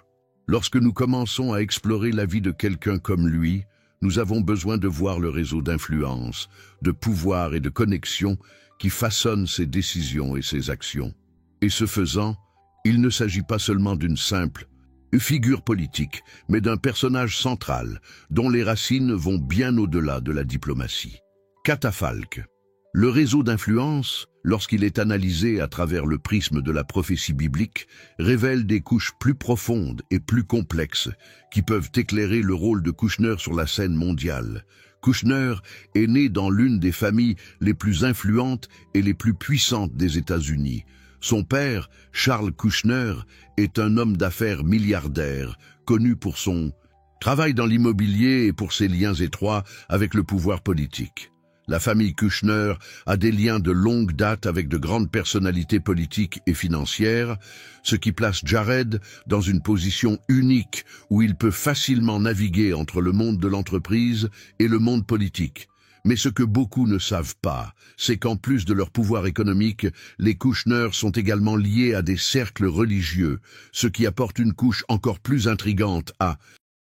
Lorsque nous commençons à explorer la vie de quelqu'un comme lui, nous avons besoin de voir le réseau d'influence, de pouvoir et de connexion qui façonne ses décisions et ses actions. Et ce faisant, il ne s'agit pas seulement d'une simple figure politique, mais d'un personnage central, dont les racines vont bien au-delà de la diplomatie. Catafalque. Le réseau d'influence, lorsqu'il est analysé à travers le prisme de la prophétie biblique, révèle des couches plus profondes et plus complexes qui peuvent éclairer le rôle de Kushner sur la scène mondiale. Kushner est né dans l'une des familles les plus influentes et les plus puissantes des États-Unis. Son père, Charles Kushner, est un homme d'affaires milliardaire, connu pour son travail dans l'immobilier et pour ses liens étroits avec le pouvoir politique. La famille Kushner a des liens de longue date avec de grandes personnalités politiques et financières, ce qui place Jared dans une position unique où il peut facilement naviguer entre le monde de l'entreprise et le monde politique. Mais ce que beaucoup ne savent pas, c'est qu'en plus de leur pouvoir économique, les Kushner sont également liés à des cercles religieux, ce qui apporte une couche encore plus intrigante à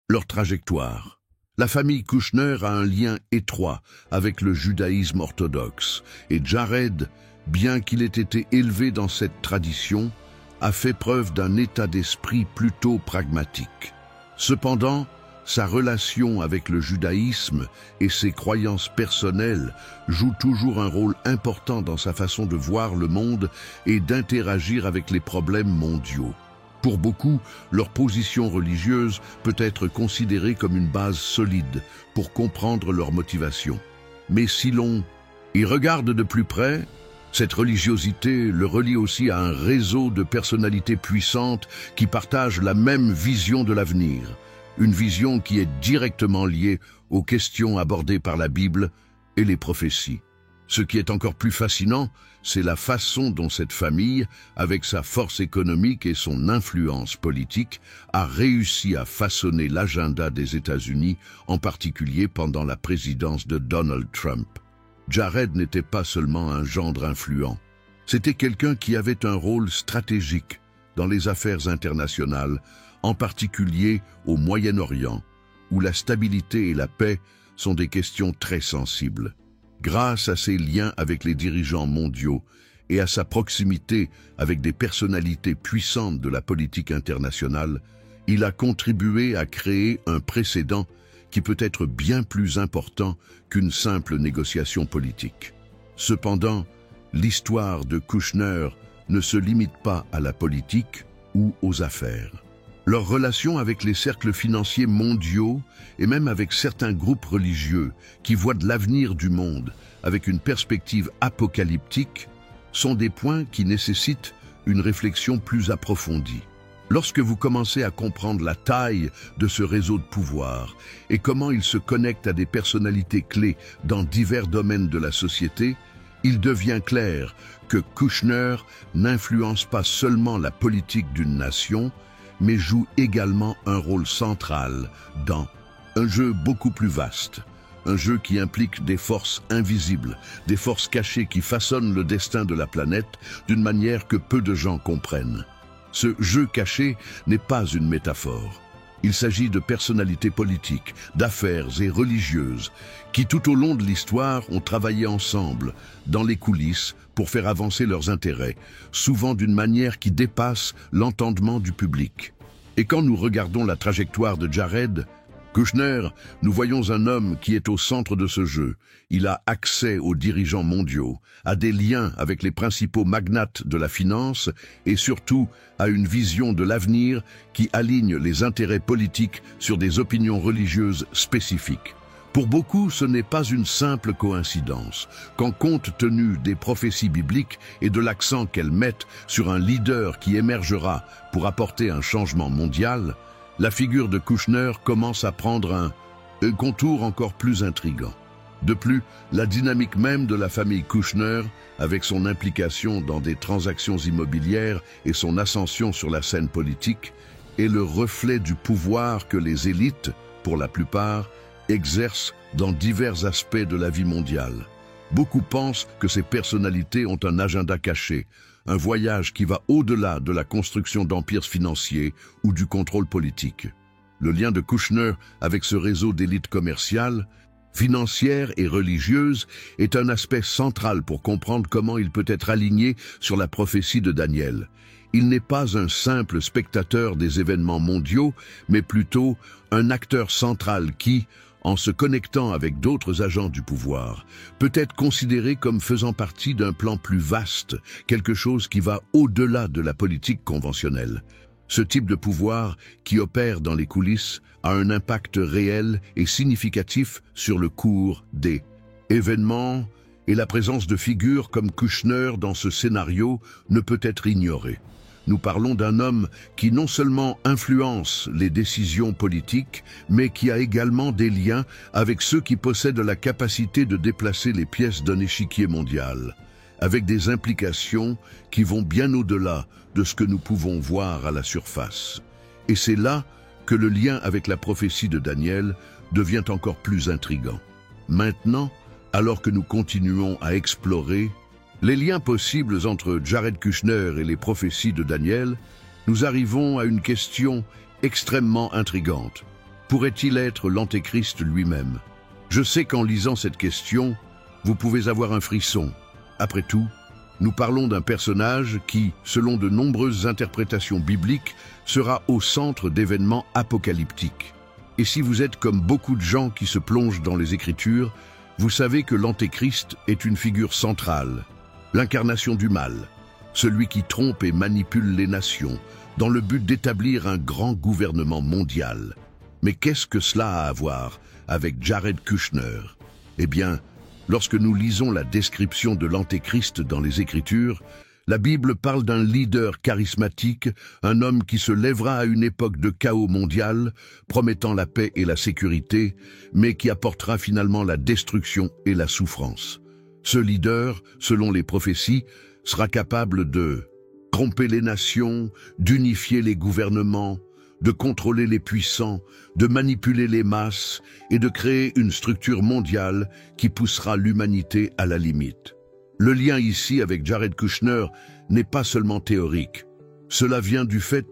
leur trajectoire. La famille Kushner a un lien étroit avec le judaïsme orthodoxe, et Jared, bien qu'il ait été élevé dans cette tradition, a fait preuve d'un état d'esprit plutôt pragmatique. Cependant, sa relation avec le judaïsme et ses croyances personnelles jouent toujours un rôle important dans sa façon de voir le monde et d'interagir avec les problèmes mondiaux. Pour beaucoup, leur position religieuse peut être considérée comme une base solide pour comprendre leurs motivations. Mais si l'on y regarde de plus près, cette religiosité le relie aussi à un réseau de personnalités puissantes qui partagent la même vision de l'avenir. Une vision qui est directement liée aux questions abordées par la Bible et les prophéties. Ce qui est encore plus fascinant, c'est la façon dont cette famille, avec sa force économique et son influence politique, a réussi à façonner l'agenda des États-Unis, en particulier pendant la présidence de Donald Trump. Jared n'était pas seulement un gendre influent, c'était quelqu'un qui avait un rôle stratégique dans les affaires internationales, en particulier au Moyen-Orient, où la stabilité et la paix sont des questions très sensibles. Grâce à ses liens avec les dirigeants mondiaux et à sa proximité avec des personnalités puissantes de la politique internationale, il a contribué à créer un précédent qui peut être bien plus important qu'une simple négociation politique. Cependant, l'histoire de Kushner ne se limite pas à la politique ou aux affaires. Leur relation avec les cercles financiers mondiaux et même avec certains groupes religieux qui voient de l'avenir du monde avec une perspective apocalyptique sont des points qui nécessitent une réflexion plus approfondie. Lorsque vous commencez à comprendre la taille de ce réseau de pouvoir et comment il se connecte à des personnalités clés dans divers domaines de la société, il devient clair que Kushner n'influence pas seulement la politique d'une nation, mais joue également un rôle central dans un jeu beaucoup plus vaste, un jeu qui implique des forces invisibles, des forces cachées qui façonnent le destin de la planète d'une manière que peu de gens comprennent. Ce jeu caché n'est pas une métaphore. Il s'agit de personnalités politiques, d'affaires et religieuses qui tout au long de l'histoire ont travaillé ensemble, dans les coulisses, pour faire avancer leurs intérêts, souvent d'une manière qui dépasse l'entendement du public. Et quand nous regardons la trajectoire de Jared Kushner, nous voyons un homme qui est au centre de ce jeu. Il a accès aux dirigeants mondiaux, a des liens avec les principaux magnates de la finance et surtout a une vision de l'avenir qui aligne les intérêts politiques sur des opinions religieuses spécifiques. Pour beaucoup, ce n'est pas une simple coïncidence, quand compte tenu des prophéties bibliques et de l'accent qu'elles mettent sur un leader qui émergera pour apporter un changement mondial, la figure de Kouchner commence à prendre un contour encore plus intrigant. De plus, la dynamique même de la famille Kouchner, avec son implication dans des transactions immobilières et son ascension sur la scène politique, est le reflet du pouvoir que les élites, pour la plupart, exercent dans divers aspects de la vie mondiale. Beaucoup pensent que ces personnalités ont un agenda caché, un voyage qui va au-delà de la construction d'empires financiers ou du contrôle politique. Le lien de Kouchner avec ce réseau d'élites commerciales, financières et religieuses est un aspect central pour comprendre comment il peut être aligné sur la prophétie de Daniel. Il n'est pas un simple spectateur des événements mondiaux, mais plutôt un acteur central qui, en se connectant avec d'autres agents du pouvoir, peut être considéré comme faisant partie d'un plan plus vaste, quelque chose qui va au-delà de la politique conventionnelle. Ce type de pouvoir, qui opère dans les coulisses, a un impact réel et significatif sur le cours des événements, et la présence de figures comme Kouchner dans ce scénario ne peut être ignorée. Nous parlons d'un homme qui non seulement influence les décisions politiques, mais qui a également des liens avec ceux qui possèdent la capacité de déplacer les pièces d'un échiquier mondial, avec des implications qui vont bien au-delà de ce que nous pouvons voir à la surface. Et c'est là que le lien avec la prophétie de Daniel devient encore plus intrigant. Maintenant, alors que nous continuons à explorer les liens possibles entre Jared Kushner et les prophéties de Daniel, nous arrivons à une question extrêmement intrigante. Pourrait-il être l'Antéchrist lui-même? Je sais qu'en lisant cette question, vous pouvez avoir un frisson. Après tout, nous parlons d'un personnage qui, selon de nombreuses interprétations bibliques, sera au centre d'événements apocalyptiques. Et si vous êtes comme beaucoup de gens qui se plongent dans les Écritures, vous savez que l'Antéchrist est une figure centrale, l'incarnation du mal, celui qui trompe et manipule les nations, dans le but d'établir un grand gouvernement mondial. Mais qu'est-ce que cela a à voir avec Jared Kushner? Eh bien, lorsque nous lisons la description de l'Antéchrist dans les Écritures, la Bible parle d'un leader charismatique, un homme qui se lèvera à une époque de chaos mondial, promettant la paix et la sécurité, mais qui apportera finalement la destruction et la souffrance. Ce leader, selon les prophéties, sera capable de tromper les nations, d'unifier les gouvernements, de contrôler les puissants, de manipuler les masses et de créer une structure mondiale qui poussera l'humanité à la limite. Le lien ici avec Jared Kushner n'est pas seulement théorique. Cela vient du fait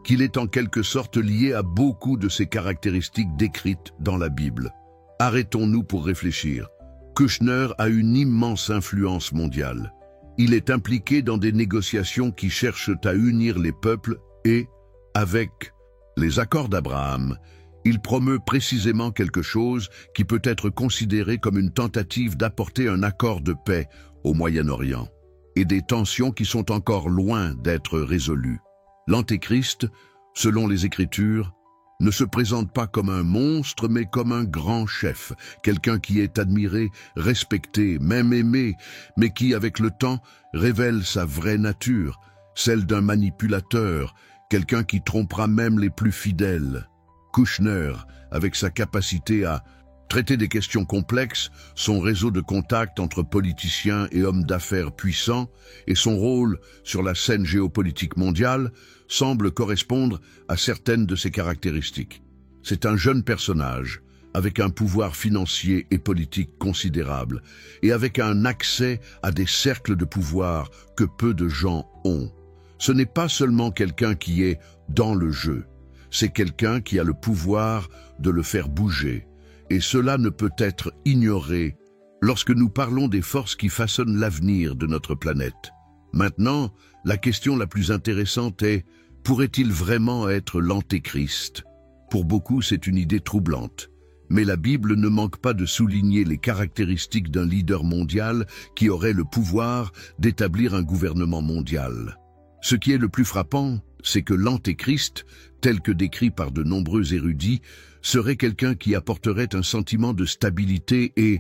qu'il est en quelque sorte lié à beaucoup de ces caractéristiques décrites dans la Bible. Arrêtons-nous pour réfléchir. Kushner a une immense influence mondiale. Il est impliqué dans des négociations qui cherchent à unir les peuples et, avec les accords d'Abraham, il promeut précisément quelque chose qui peut être considéré comme une tentative d'apporter un accord de paix au Moyen-Orient, et des tensions qui sont encore loin d'être résolues. L'Antéchrist, selon les Écritures, ne se présente pas comme un monstre, mais comme un grand chef, quelqu'un qui est admiré, respecté, même aimé, mais qui, avec le temps, révèle sa vraie nature, celle d'un manipulateur, quelqu'un qui trompera même les plus fidèles. Kushner, avec sa capacité à traiter des questions complexes, son réseau de contacts entre politiciens et hommes d'affaires puissants, et son rôle sur la scène géopolitique mondiale, semble correspondre à certaines de ses caractéristiques. C'est un jeune personnage, avec un pouvoir financier et politique considérable, et avec un accès à des cercles de pouvoir que peu de gens ont. Ce n'est pas seulement quelqu'un qui est dans le jeu, c'est quelqu'un qui a le pouvoir de le faire bouger. Et cela ne peut être ignoré lorsque nous parlons des forces qui façonnent l'avenir de notre planète. Maintenant, la question la plus intéressante est, pourrait-il vraiment être l'Antéchrist? Pour beaucoup, c'est une idée troublante. Mais la Bible ne manque pas de souligner les caractéristiques d'un leader mondial qui aurait le pouvoir d'établir un gouvernement mondial. Ce qui est le plus frappant, c'est que l'Antéchrist, tel que décrit par de nombreux érudits, serait quelqu'un qui apporterait un sentiment de stabilité et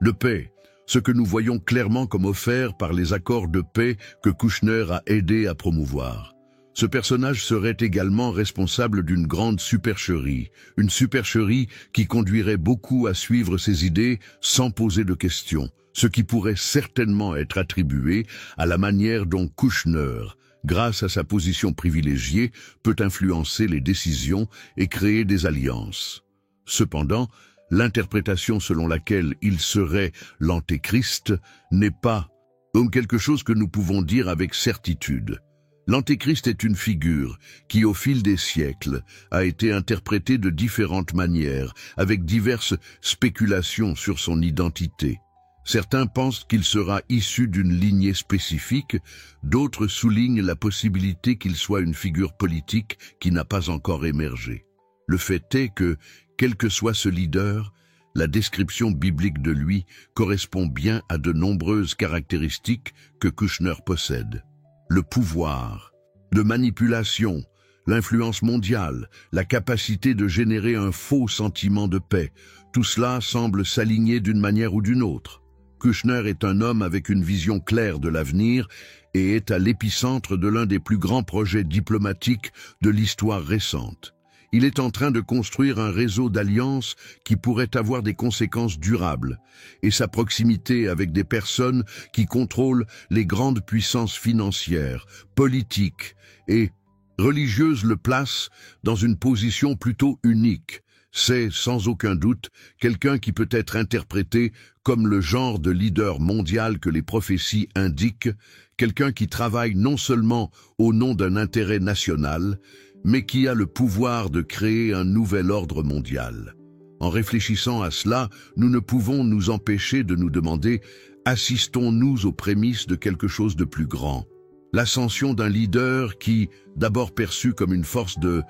de paix, ce que nous voyons clairement comme offert par les accords de paix que Kouchner a aidé à promouvoir. Ce personnage serait également responsable d'une grande supercherie, une supercherie qui conduirait beaucoup à suivre ses idées sans poser de questions, ce qui pourrait certainement être attribué à la manière dont Kouchner, grâce à sa position privilégiée, peut influencer les décisions et créer des alliances. Cependant, l'interprétation selon laquelle il serait l'Antéchrist n'est pas quelque chose que nous pouvons dire avec certitude. L'Antéchrist est une figure qui, au fil des siècles, a été interprétée de différentes manières, avec diverses spéculations sur son identité. Certains pensent qu'il sera issu d'une lignée spécifique, d'autres soulignent la possibilité qu'il soit une figure politique qui n'a pas encore émergé. Le fait est que, quel que soit ce leader, la description biblique de lui correspond bien à de nombreuses caractéristiques que Kouchner possède. Le pouvoir, de manipulation, l'influence mondiale, la capacité de générer un faux sentiment de paix, tout cela semble s'aligner d'une manière ou d'une autre. Kouchner est un homme avec une vision claire de l'avenir et est à l'épicentre de l'un des plus grands projets diplomatiques de l'histoire récente. Il est en train de construire un réseau d'alliances qui pourrait avoir des conséquences durables, et sa proximité avec des personnes qui contrôlent les grandes puissances financières, politiques et religieuses le place dans une position plutôt unique. C'est, sans aucun doute, quelqu'un qui peut être interprété comme le genre de leader mondial que les prophéties indiquent, quelqu'un qui travaille non seulement au nom d'un intérêt national, mais qui a le pouvoir de créer un nouvel ordre mondial. En réfléchissant à cela, nous ne pouvons nous empêcher de nous demander, assistons-nous aux prémices de quelque chose de plus grand? L'ascension d'un leader qui, d'abord perçu comme une force de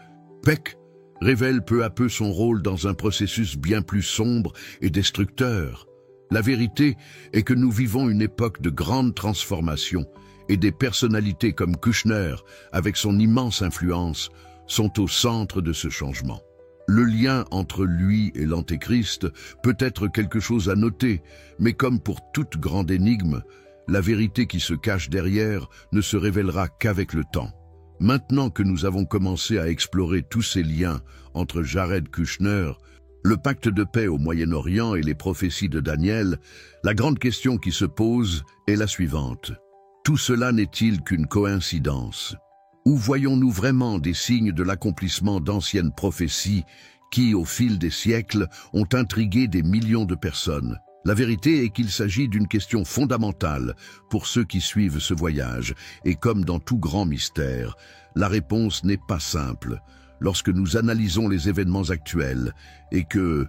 PEC, révèle peu à peu son rôle dans un processus bien plus sombre et destructeur. La vérité est que nous vivons une époque de grande transformation, et des personnalités comme Kouchner, avec son immense influence, sont au centre de ce changement. Le lien entre lui et l'Antéchrist peut être quelque chose à noter, mais comme pour toute grande énigme, la vérité qui se cache derrière ne se révélera qu'avec le temps. Maintenant que nous avons commencé à explorer tous ces liens entre Jared Kushner, le pacte de paix au Moyen-Orient et les prophéties de Daniel, la grande question qui se pose est la suivante. Tout cela n'est-il qu'une coïncidence? Ou voyons-nous vraiment des signes de l'accomplissement d'anciennes prophéties qui, au fil des siècles, ont intrigué des millions de personnes? La vérité est qu'il s'agit d'une question fondamentale pour ceux qui suivent ce voyage, et comme dans tout grand mystère, la réponse n'est pas simple. Lorsque nous analysons les événements actuels et que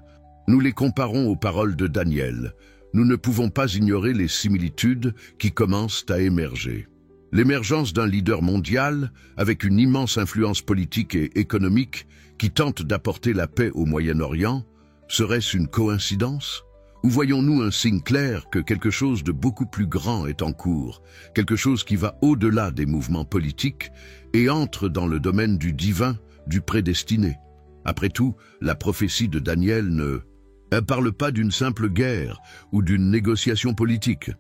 nous les comparons aux paroles de Daniel, nous ne pouvons pas ignorer les similitudes qui commencent à émerger. L'émergence d'un leader mondial, avec une immense influence politique et économique, qui tente d'apporter la paix au Moyen-Orient, serait-ce une coïncidence? Ou voyons-nous un signe clair que quelque chose de beaucoup plus grand est en cours, quelque chose qui va au-delà des mouvements politiques et entre dans le domaine du divin, du prédestiné? Après tout, la prophétie de Daniel ne parle pas d'une simple guerre ou d'une négociation politique.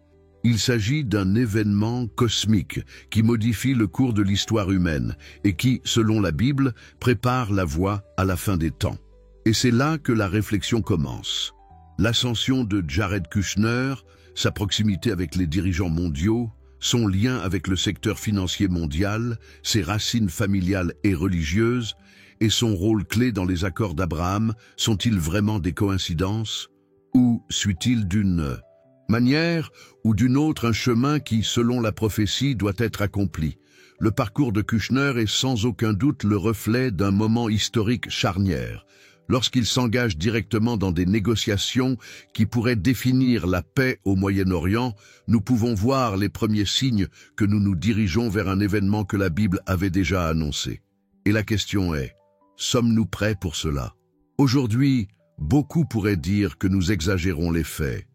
Il s'agit d'un événement cosmique qui modifie le cours de l'histoire humaine et qui, selon la Bible, prépare la voie à la fin des temps. Et c'est là que la réflexion commence. L'ascension de Jared Kushner, sa proximité avec les dirigeants mondiaux, son lien avec le secteur financier mondial, ses racines familiales et religieuses, et son rôle clé dans les accords d'Abraham, sont-ils vraiment des coïncidences? Ou suit-il d'une manière ou d'une autre un chemin qui, selon la prophétie, doit être accompli? Le parcours de Kushner est sans aucun doute le reflet d'un moment historique charnière. Lorsqu'il s'engage directement dans des négociations qui pourraient définir la paix au Moyen-Orient, nous pouvons voir les premiers signes que nous nous dirigeons vers un événement que la Bible avait déjà annoncé. Et la question est, sommes-nous prêts pour cela? Aujourd'hui, beaucoup pourraient dire que nous exagérons les faits,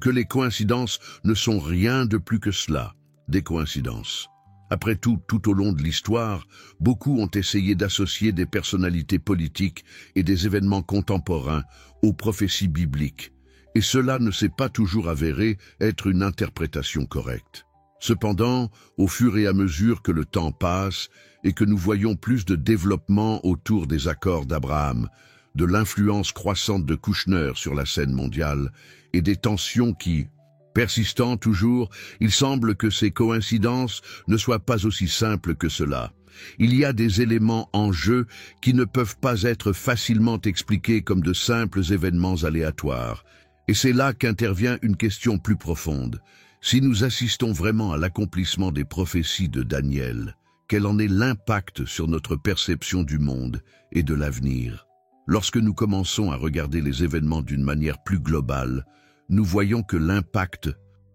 que les coïncidences ne sont rien de plus que cela, des coïncidences. Après tout, tout au long de l'histoire, beaucoup ont essayé d'associer des personnalités politiques et des événements contemporains aux prophéties bibliques, et cela ne s'est pas toujours avéré être une interprétation correcte. Cependant, au fur et à mesure que le temps passe et que nous voyons plus de développement autour des accords d'Abraham, de l'influence croissante de Kouchner sur la scène mondiale et des tensions qui, persistant toujours, il semble que ces coïncidences ne soient pas aussi simples que cela. Il y a des éléments en jeu qui ne peuvent pas être facilement expliqués comme de simples événements aléatoires. Et c'est là qu'intervient une question plus profonde. Si nous assistons vraiment à l'accomplissement des prophéties de Daniel, quel en est l'impact sur notre perception du monde et de l'avenir? Lorsque nous commençons à regarder les événements d'une manière plus globale, nous voyons que l'impact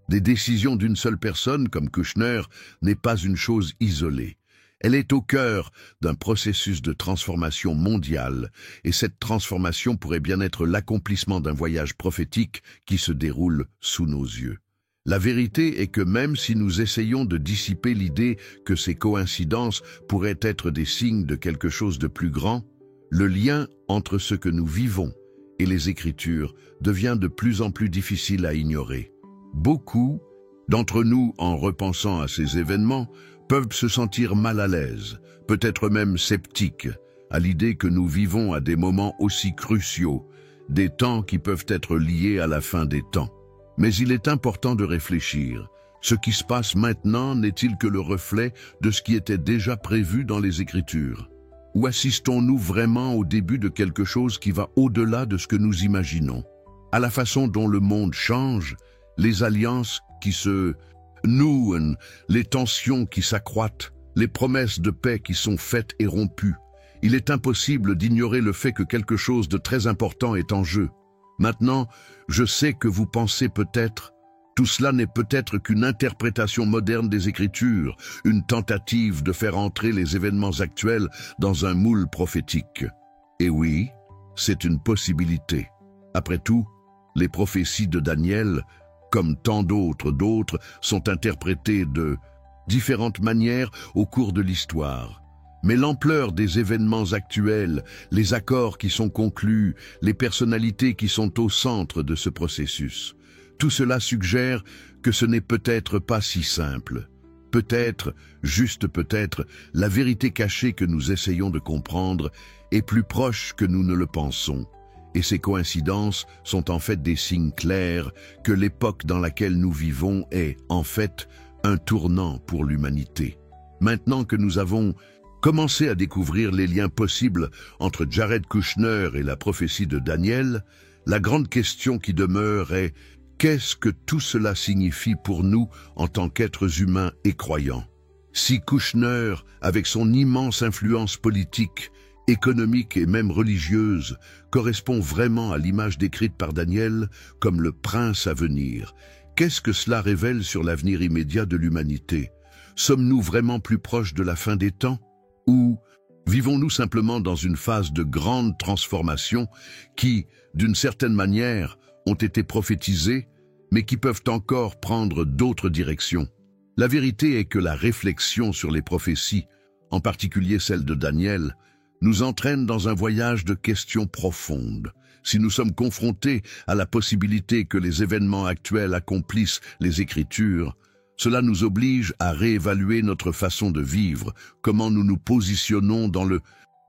des décisions d'une seule personne, comme Kouchner, n'est pas une chose isolée. Elle est au cœur d'un processus de transformation mondiale, et cette transformation pourrait bien être l'accomplissement d'un voyage prophétique qui se déroule sous nos yeux. La vérité est que même si nous essayons de dissiper l'idée que ces coïncidences pourraient être des signes de quelque chose de plus grand, le lien entre ce que nous vivons et les Écritures devient de plus en plus difficile à ignorer. Beaucoup d'entre nous, en repensant à ces événements, peuvent se sentir mal à l'aise, peut-être même sceptiques, à l'idée que nous vivons à des moments aussi cruciaux, des temps qui peuvent être liés à la fin des temps. Mais il est important de réfléchir. Ce qui se passe maintenant n'est-il que le reflet de ce qui était déjà prévu dans les Écritures? Ou assistons-nous vraiment au début de quelque chose qui va au-delà de ce que nous imaginons? À la façon dont le monde change, les alliances qui se nouent, les tensions qui s'accroîtent, les promesses de paix qui sont faites et rompues, il est impossible d'ignorer le fait que quelque chose de très important est en jeu. Maintenant, je sais que vous pensez peut-être, tout cela n'est peut-être qu'une interprétation moderne des Écritures, une tentative de faire entrer les événements actuels dans un moule prophétique. Et oui, c'est une possibilité. Après tout, les prophéties de Daniel, comme tant d'autres, sont interprétées de différentes manières au cours de l'histoire. Mais l'ampleur des événements actuels, les accords qui sont conclus, les personnalités qui sont au centre de ce processus, tout cela suggère que ce n'est peut-être pas si simple. Peut-être, juste peut-être, la vérité cachée que nous essayons de comprendre est plus proche que nous ne le pensons. Et ces coïncidences sont en fait des signes clairs que l'époque dans laquelle nous vivons est, en fait, un tournant pour l'humanité. Maintenant que nous avons commencé à découvrir les liens possibles entre Jared Kushner et la prophétie de Daniel, la grande question qui demeure est: qu'est-ce que tout cela signifie pour nous en tant qu'êtres humains et croyants? Si Kushner, avec son immense influence politique, économique et même religieuse, correspond vraiment à l'image décrite par Daniel comme le prince à venir, qu'est-ce que cela révèle sur l'avenir immédiat de l'humanité? Sommes-nous vraiment plus proches de la fin des temps? Ou vivons-nous simplement dans une phase de grande transformation qui, d'une certaine manière, ont été prophétisées, mais qui peuvent encore prendre d'autres directions? La vérité est que la réflexion sur les prophéties, en particulier celle de Daniel, nous entraîne dans un voyage de questions profondes. Si nous sommes confrontés à la possibilité que les événements actuels accomplissent les Écritures, cela nous oblige à réévaluer notre façon de vivre, comment nous nous positionnons dans le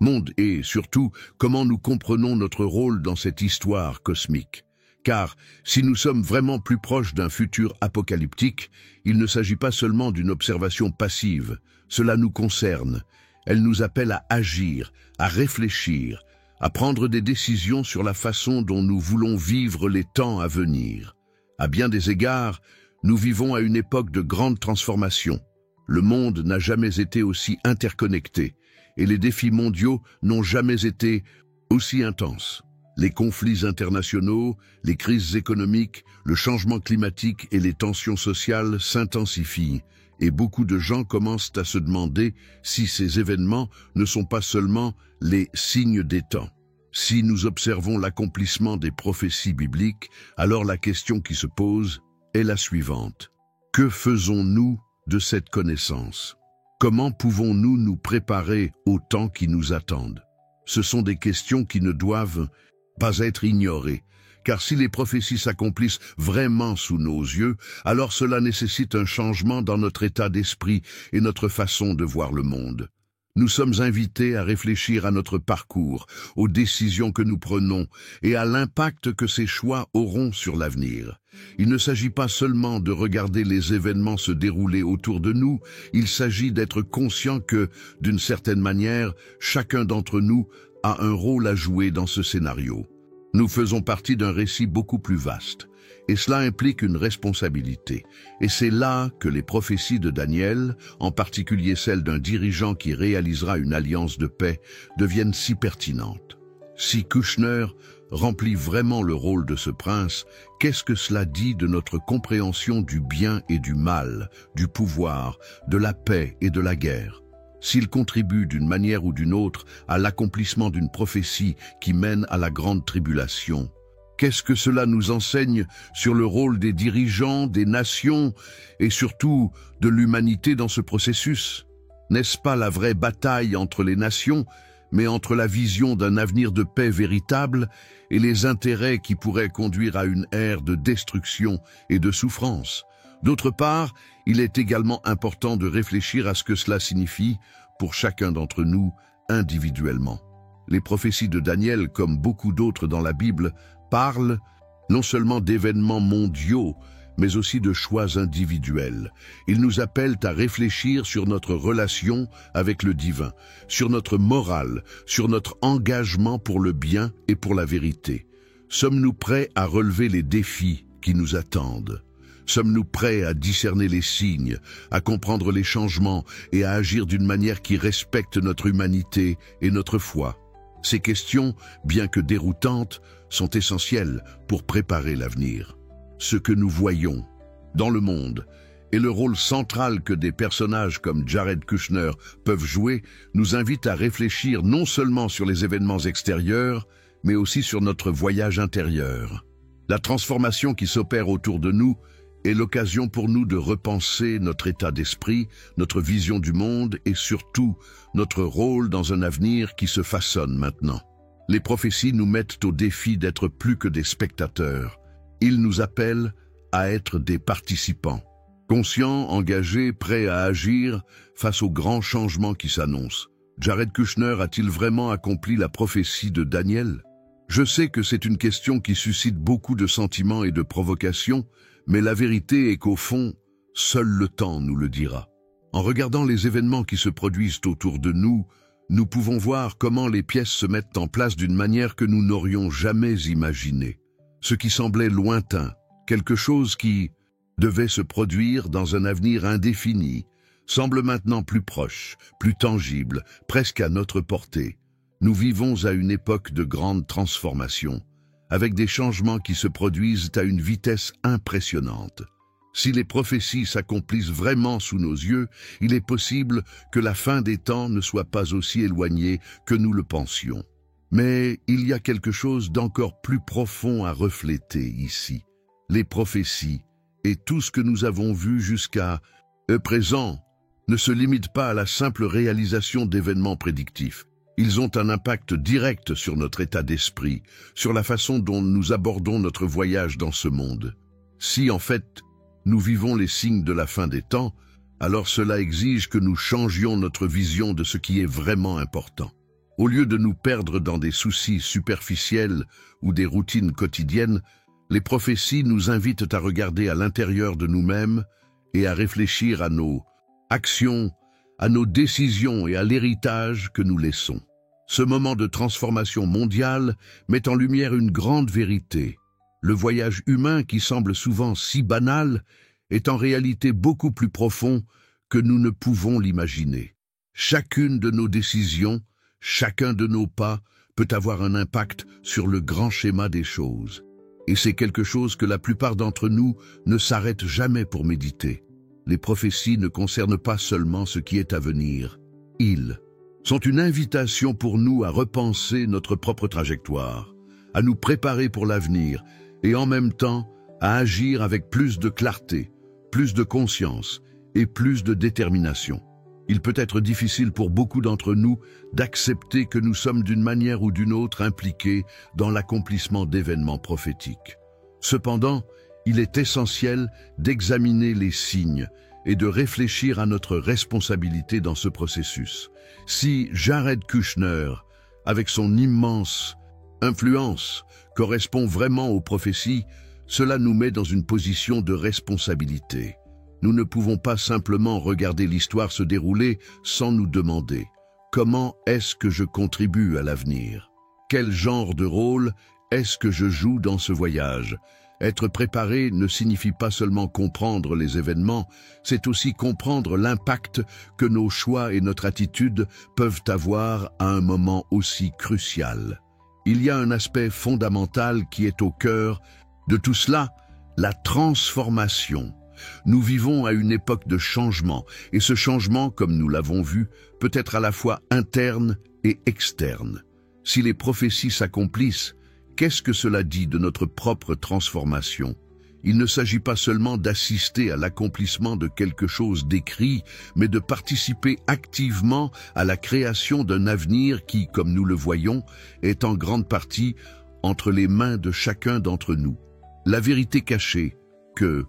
monde et, surtout, comment nous comprenons notre rôle dans cette histoire cosmique. Car, si nous sommes vraiment plus proches d'un futur apocalyptique, il ne s'agit pas seulement d'une observation passive, cela nous concerne. Elle nous appelle à agir, à réfléchir, à prendre des décisions sur la façon dont nous voulons vivre les temps à venir. À bien des égards, nous vivons à une époque de grande transformation. Le monde n'a jamais été aussi interconnecté, et les défis mondiaux n'ont jamais été aussi intenses. Les conflits internationaux, les crises économiques, le changement climatique et les tensions sociales s'intensifient, et beaucoup de gens commencent à se demander si ces événements ne sont pas seulement les signes des temps. Si nous observons l'accomplissement des prophéties bibliques, alors la question qui se pose est la suivante. Que faisons-nous de cette connaissance? Comment pouvons-nous nous préparer au temps qui nous attendent? Ce sont des questions qui ne doivent pas être ignorées, car si les prophéties s'accomplissent vraiment sous nos yeux, alors cela nécessite un changement dans notre état d'esprit et notre façon de voir le monde. Nous sommes invités à réfléchir à notre parcours, aux décisions que nous prenons et à l'impact que ces choix auront sur l'avenir. Il ne s'agit pas seulement de regarder les événements se dérouler autour de nous, il s'agit d'être conscient que, d'une certaine manière, chacun d'entre nous a un rôle à jouer dans ce scénario. Nous faisons partie d'un récit beaucoup plus vaste, et cela implique une responsabilité. Et c'est là que les prophéties de Daniel, en particulier celles d'un dirigeant qui réalisera une alliance de paix, deviennent si pertinentes. Si Kushner remplit vraiment le rôle de ce prince, qu'est-ce que cela dit de notre compréhension du bien et du mal, du pouvoir, de la paix et de la guerre? S'il contribue d'une manière ou d'une autre à l'accomplissement d'une prophétie qui mène à la grande tribulation, qu'est-ce que cela nous enseigne sur le rôle des dirigeants, des nations et surtout de l'humanité dans ce processus? N'est-ce pas la vraie bataille entre les nations, mais entre la vision d'un avenir de paix véritable et les intérêts qui pourraient conduire à une ère de destruction et de souffrance? D'autre part, il est également important de réfléchir à ce que cela signifie pour chacun d'entre nous individuellement. Les prophéties de Daniel, comme beaucoup d'autres dans la Bible, parlent non seulement d'événements mondiaux, mais aussi de choix individuels. Ils nous appellent à réfléchir sur notre relation avec le divin, sur notre morale, sur notre engagement pour le bien et pour la vérité. Sommes-nous prêts à relever les défis qui nous attendent? Sommes-nous prêts à discerner les signes, à comprendre les changements et à agir d'une manière qui respecte notre humanité et notre foi? Ces questions, bien que déroutantes, sont essentielles pour préparer l'avenir. Ce que nous voyons dans le monde et le rôle central que des personnages comme Jared Kushner peuvent jouer nous invite à réfléchir non seulement sur les événements extérieurs, mais aussi sur notre voyage intérieur. La transformation qui s'opère autour de nous est l'occasion pour nous de repenser notre état d'esprit, notre vision du monde et surtout notre rôle dans un avenir qui se façonne maintenant. Les prophéties nous mettent au défi d'être plus que des spectateurs. Ils nous appellent à être des participants, conscients, engagés, prêts à agir face aux grands changements qui s'annoncent. Jared Kushner a-t-il vraiment accompli la prophétie de Daniel? Je sais que c'est une question qui suscite beaucoup de sentiments et de provocations, mais la vérité est qu'au fond, seul le temps nous le dira. En regardant les événements qui se produisent autour de nous, nous pouvons voir comment les pièces se mettent en place d'une manière que nous n'aurions jamais imaginée. Ce qui semblait lointain, quelque chose qui devait se produire dans un avenir indéfini, semble maintenant plus proche, plus tangible, presque à notre portée. Nous vivons à une époque de grande transformation, avec des changements qui se produisent à une vitesse impressionnante. Si les prophéties s'accomplissent vraiment sous nos yeux, il est possible que la fin des temps ne soit pas aussi éloignée que nous le pensions. Mais il y a quelque chose d'encore plus profond à refléter ici. Les prophéties et tout ce que nous avons vu jusqu'à présent ne se limitent pas à la simple réalisation d'événements prédictifs. Ils ont un impact direct sur notre état d'esprit, sur la façon dont nous abordons notre voyage dans ce monde. Si, en fait, nous vivons les signes de la fin des temps, alors cela exige que nous changions notre vision de ce qui est vraiment important. Au lieu de nous perdre dans des soucis superficiels ou des routines quotidiennes, les prophéties nous invitent à regarder à l'intérieur de nous-mêmes et à réfléchir à nos actions, à nos décisions et à l'héritage que nous laissons. Ce moment de transformation mondiale met en lumière une grande vérité. Le voyage humain, qui semble souvent si banal, est en réalité beaucoup plus profond que nous ne pouvons l'imaginer. Chacune de nos décisions, chacun de nos pas peut avoir un impact sur le grand schéma des choses. Et c'est quelque chose que la plupart d'entre nous ne s'arrêtent jamais pour méditer. Les prophéties ne concernent pas seulement ce qui est à venir. Ils sont une invitation pour nous à repenser notre propre trajectoire, à nous préparer pour l'avenir et en même temps à agir avec plus de clarté, plus de conscience et plus de détermination. Il peut être difficile pour beaucoup d'entre nous d'accepter que nous sommes d'une manière ou d'une autre impliqués dans l'accomplissement d'événements prophétiques. Cependant, il est essentiel d'examiner les signes et de réfléchir à notre responsabilité dans ce processus. Si Jared Kushner, avec son immense influence, correspond vraiment aux prophéties, cela nous met dans une position de responsabilité. Nous ne pouvons pas simplement regarder l'histoire se dérouler sans nous demander « Comment est-ce que je contribue à l'avenir ? Quel genre de rôle est-ce que je joue dans ce voyage ?» Être préparé ne signifie pas seulement comprendre les événements, c'est aussi comprendre l'impact que nos choix et notre attitude peuvent avoir à un moment aussi crucial. Il y a un aspect fondamental qui est au cœur de tout cela, la transformation. Nous vivons à une époque de changement, et ce changement, comme nous l'avons vu, peut être à la fois interne et externe. Si les prophéties s'accomplissent, qu'est-ce que cela dit de notre propre transformation? Il ne s'agit pas seulement d'assister à l'accomplissement de quelque chose d'écrit, mais de participer activement à la création d'un avenir qui, comme nous le voyons, est en grande partie entre les mains de chacun d'entre nous. La vérité cachée, que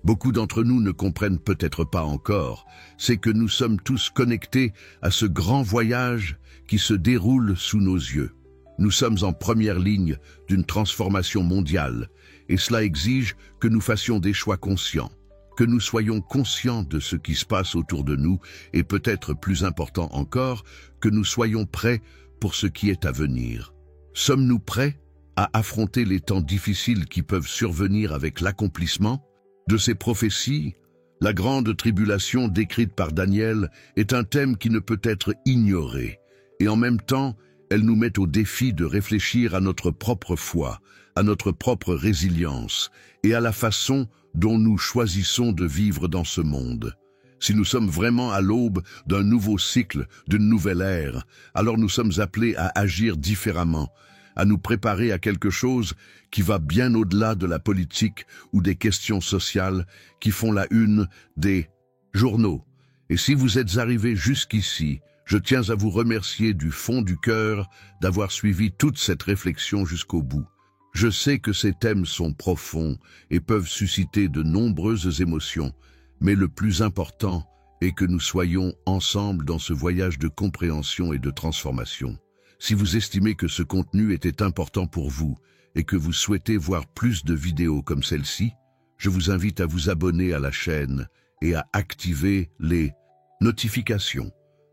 beaucoup d'entre nous ne comprennent peut-être pas encore, c'est que nous sommes tous connectés à ce grand voyage qui se déroule sous nos yeux. Nous sommes en première ligne d'une transformation mondiale, et cela exige que nous fassions des choix conscients, que nous soyons conscients de ce qui se passe autour de nous, et peut-être plus important encore, que nous soyons prêts pour ce qui est à venir. Sommes-nous prêts à affronter les temps difficiles qui peuvent survenir avec l'accomplissement de ces prophéties? La grande tribulation décrite par Daniel est un thème qui ne peut être ignoré, et en même temps, elle nous met au défi de réfléchir à notre propre foi, à notre propre résilience et à la façon dont nous choisissons de vivre dans ce monde. Si nous sommes vraiment à l'aube d'un nouveau cycle, d'une nouvelle ère, alors nous sommes appelés à agir différemment, à nous préparer à quelque chose qui va bien au-delà de la politique ou des questions sociales qui font la une des journaux. Et si vous êtes arrivés jusqu'ici, je tiens à vous remercier du fond du cœur d'avoir suivi toute cette réflexion jusqu'au bout. Je sais que ces thèmes sont profonds et peuvent susciter de nombreuses émotions, mais le plus important est que nous soyons ensemble dans ce voyage de compréhension et de transformation. Si vous estimez que ce contenu était important pour vous et que vous souhaitez voir plus de vidéos comme celle-ci, je vous invite à vous abonner à la chaîne et à activer les notifications.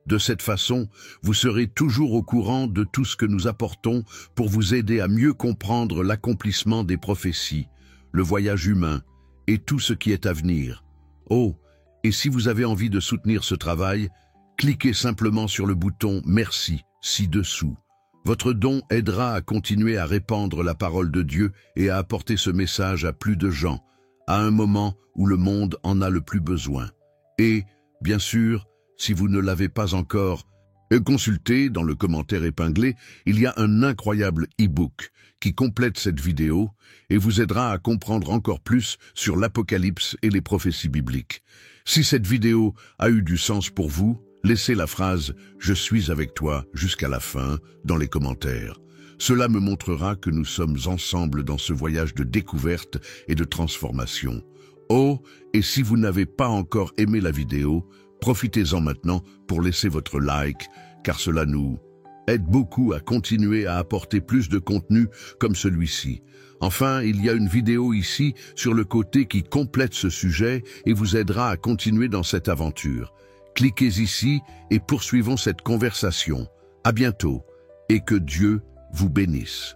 De cette façon, vous serez toujours au courant de tout ce que nous apportons pour vous aider à mieux comprendre l'accomplissement des prophéties, le voyage humain et tout ce qui est à venir. Oh, et si vous avez envie de soutenir ce travail, cliquez simplement sur le bouton « Merci » ci-dessous. Votre don aidera à continuer à répandre la parole de Dieu et à apporter ce message à plus de gens, à un moment où le monde en a le plus besoin. Et, bien sûr, si vous ne l'avez pas encore consulté, dans le commentaire épinglé, il y a un incroyable e-book qui complète cette vidéo et vous aidera à comprendre encore plus sur l'Apocalypse et les prophéties bibliques. Si cette vidéo a eu du sens pour vous, laissez la phrase « Je suis avec toi » jusqu'à la fin dans les commentaires. Cela me montrera que nous sommes ensemble dans ce voyage de découverte et de transformation. Oh, et si vous n'avez pas encore aimé la vidéo, profitez-en maintenant pour laisser votre like, car cela nous aide beaucoup à continuer à apporter plus de contenu comme celui-ci. Enfin, il y a une vidéo ici sur le côté qui complète ce sujet et vous aidera à continuer dans cette aventure. Cliquez ici et poursuivons cette conversation. À bientôt et que Dieu vous bénisse.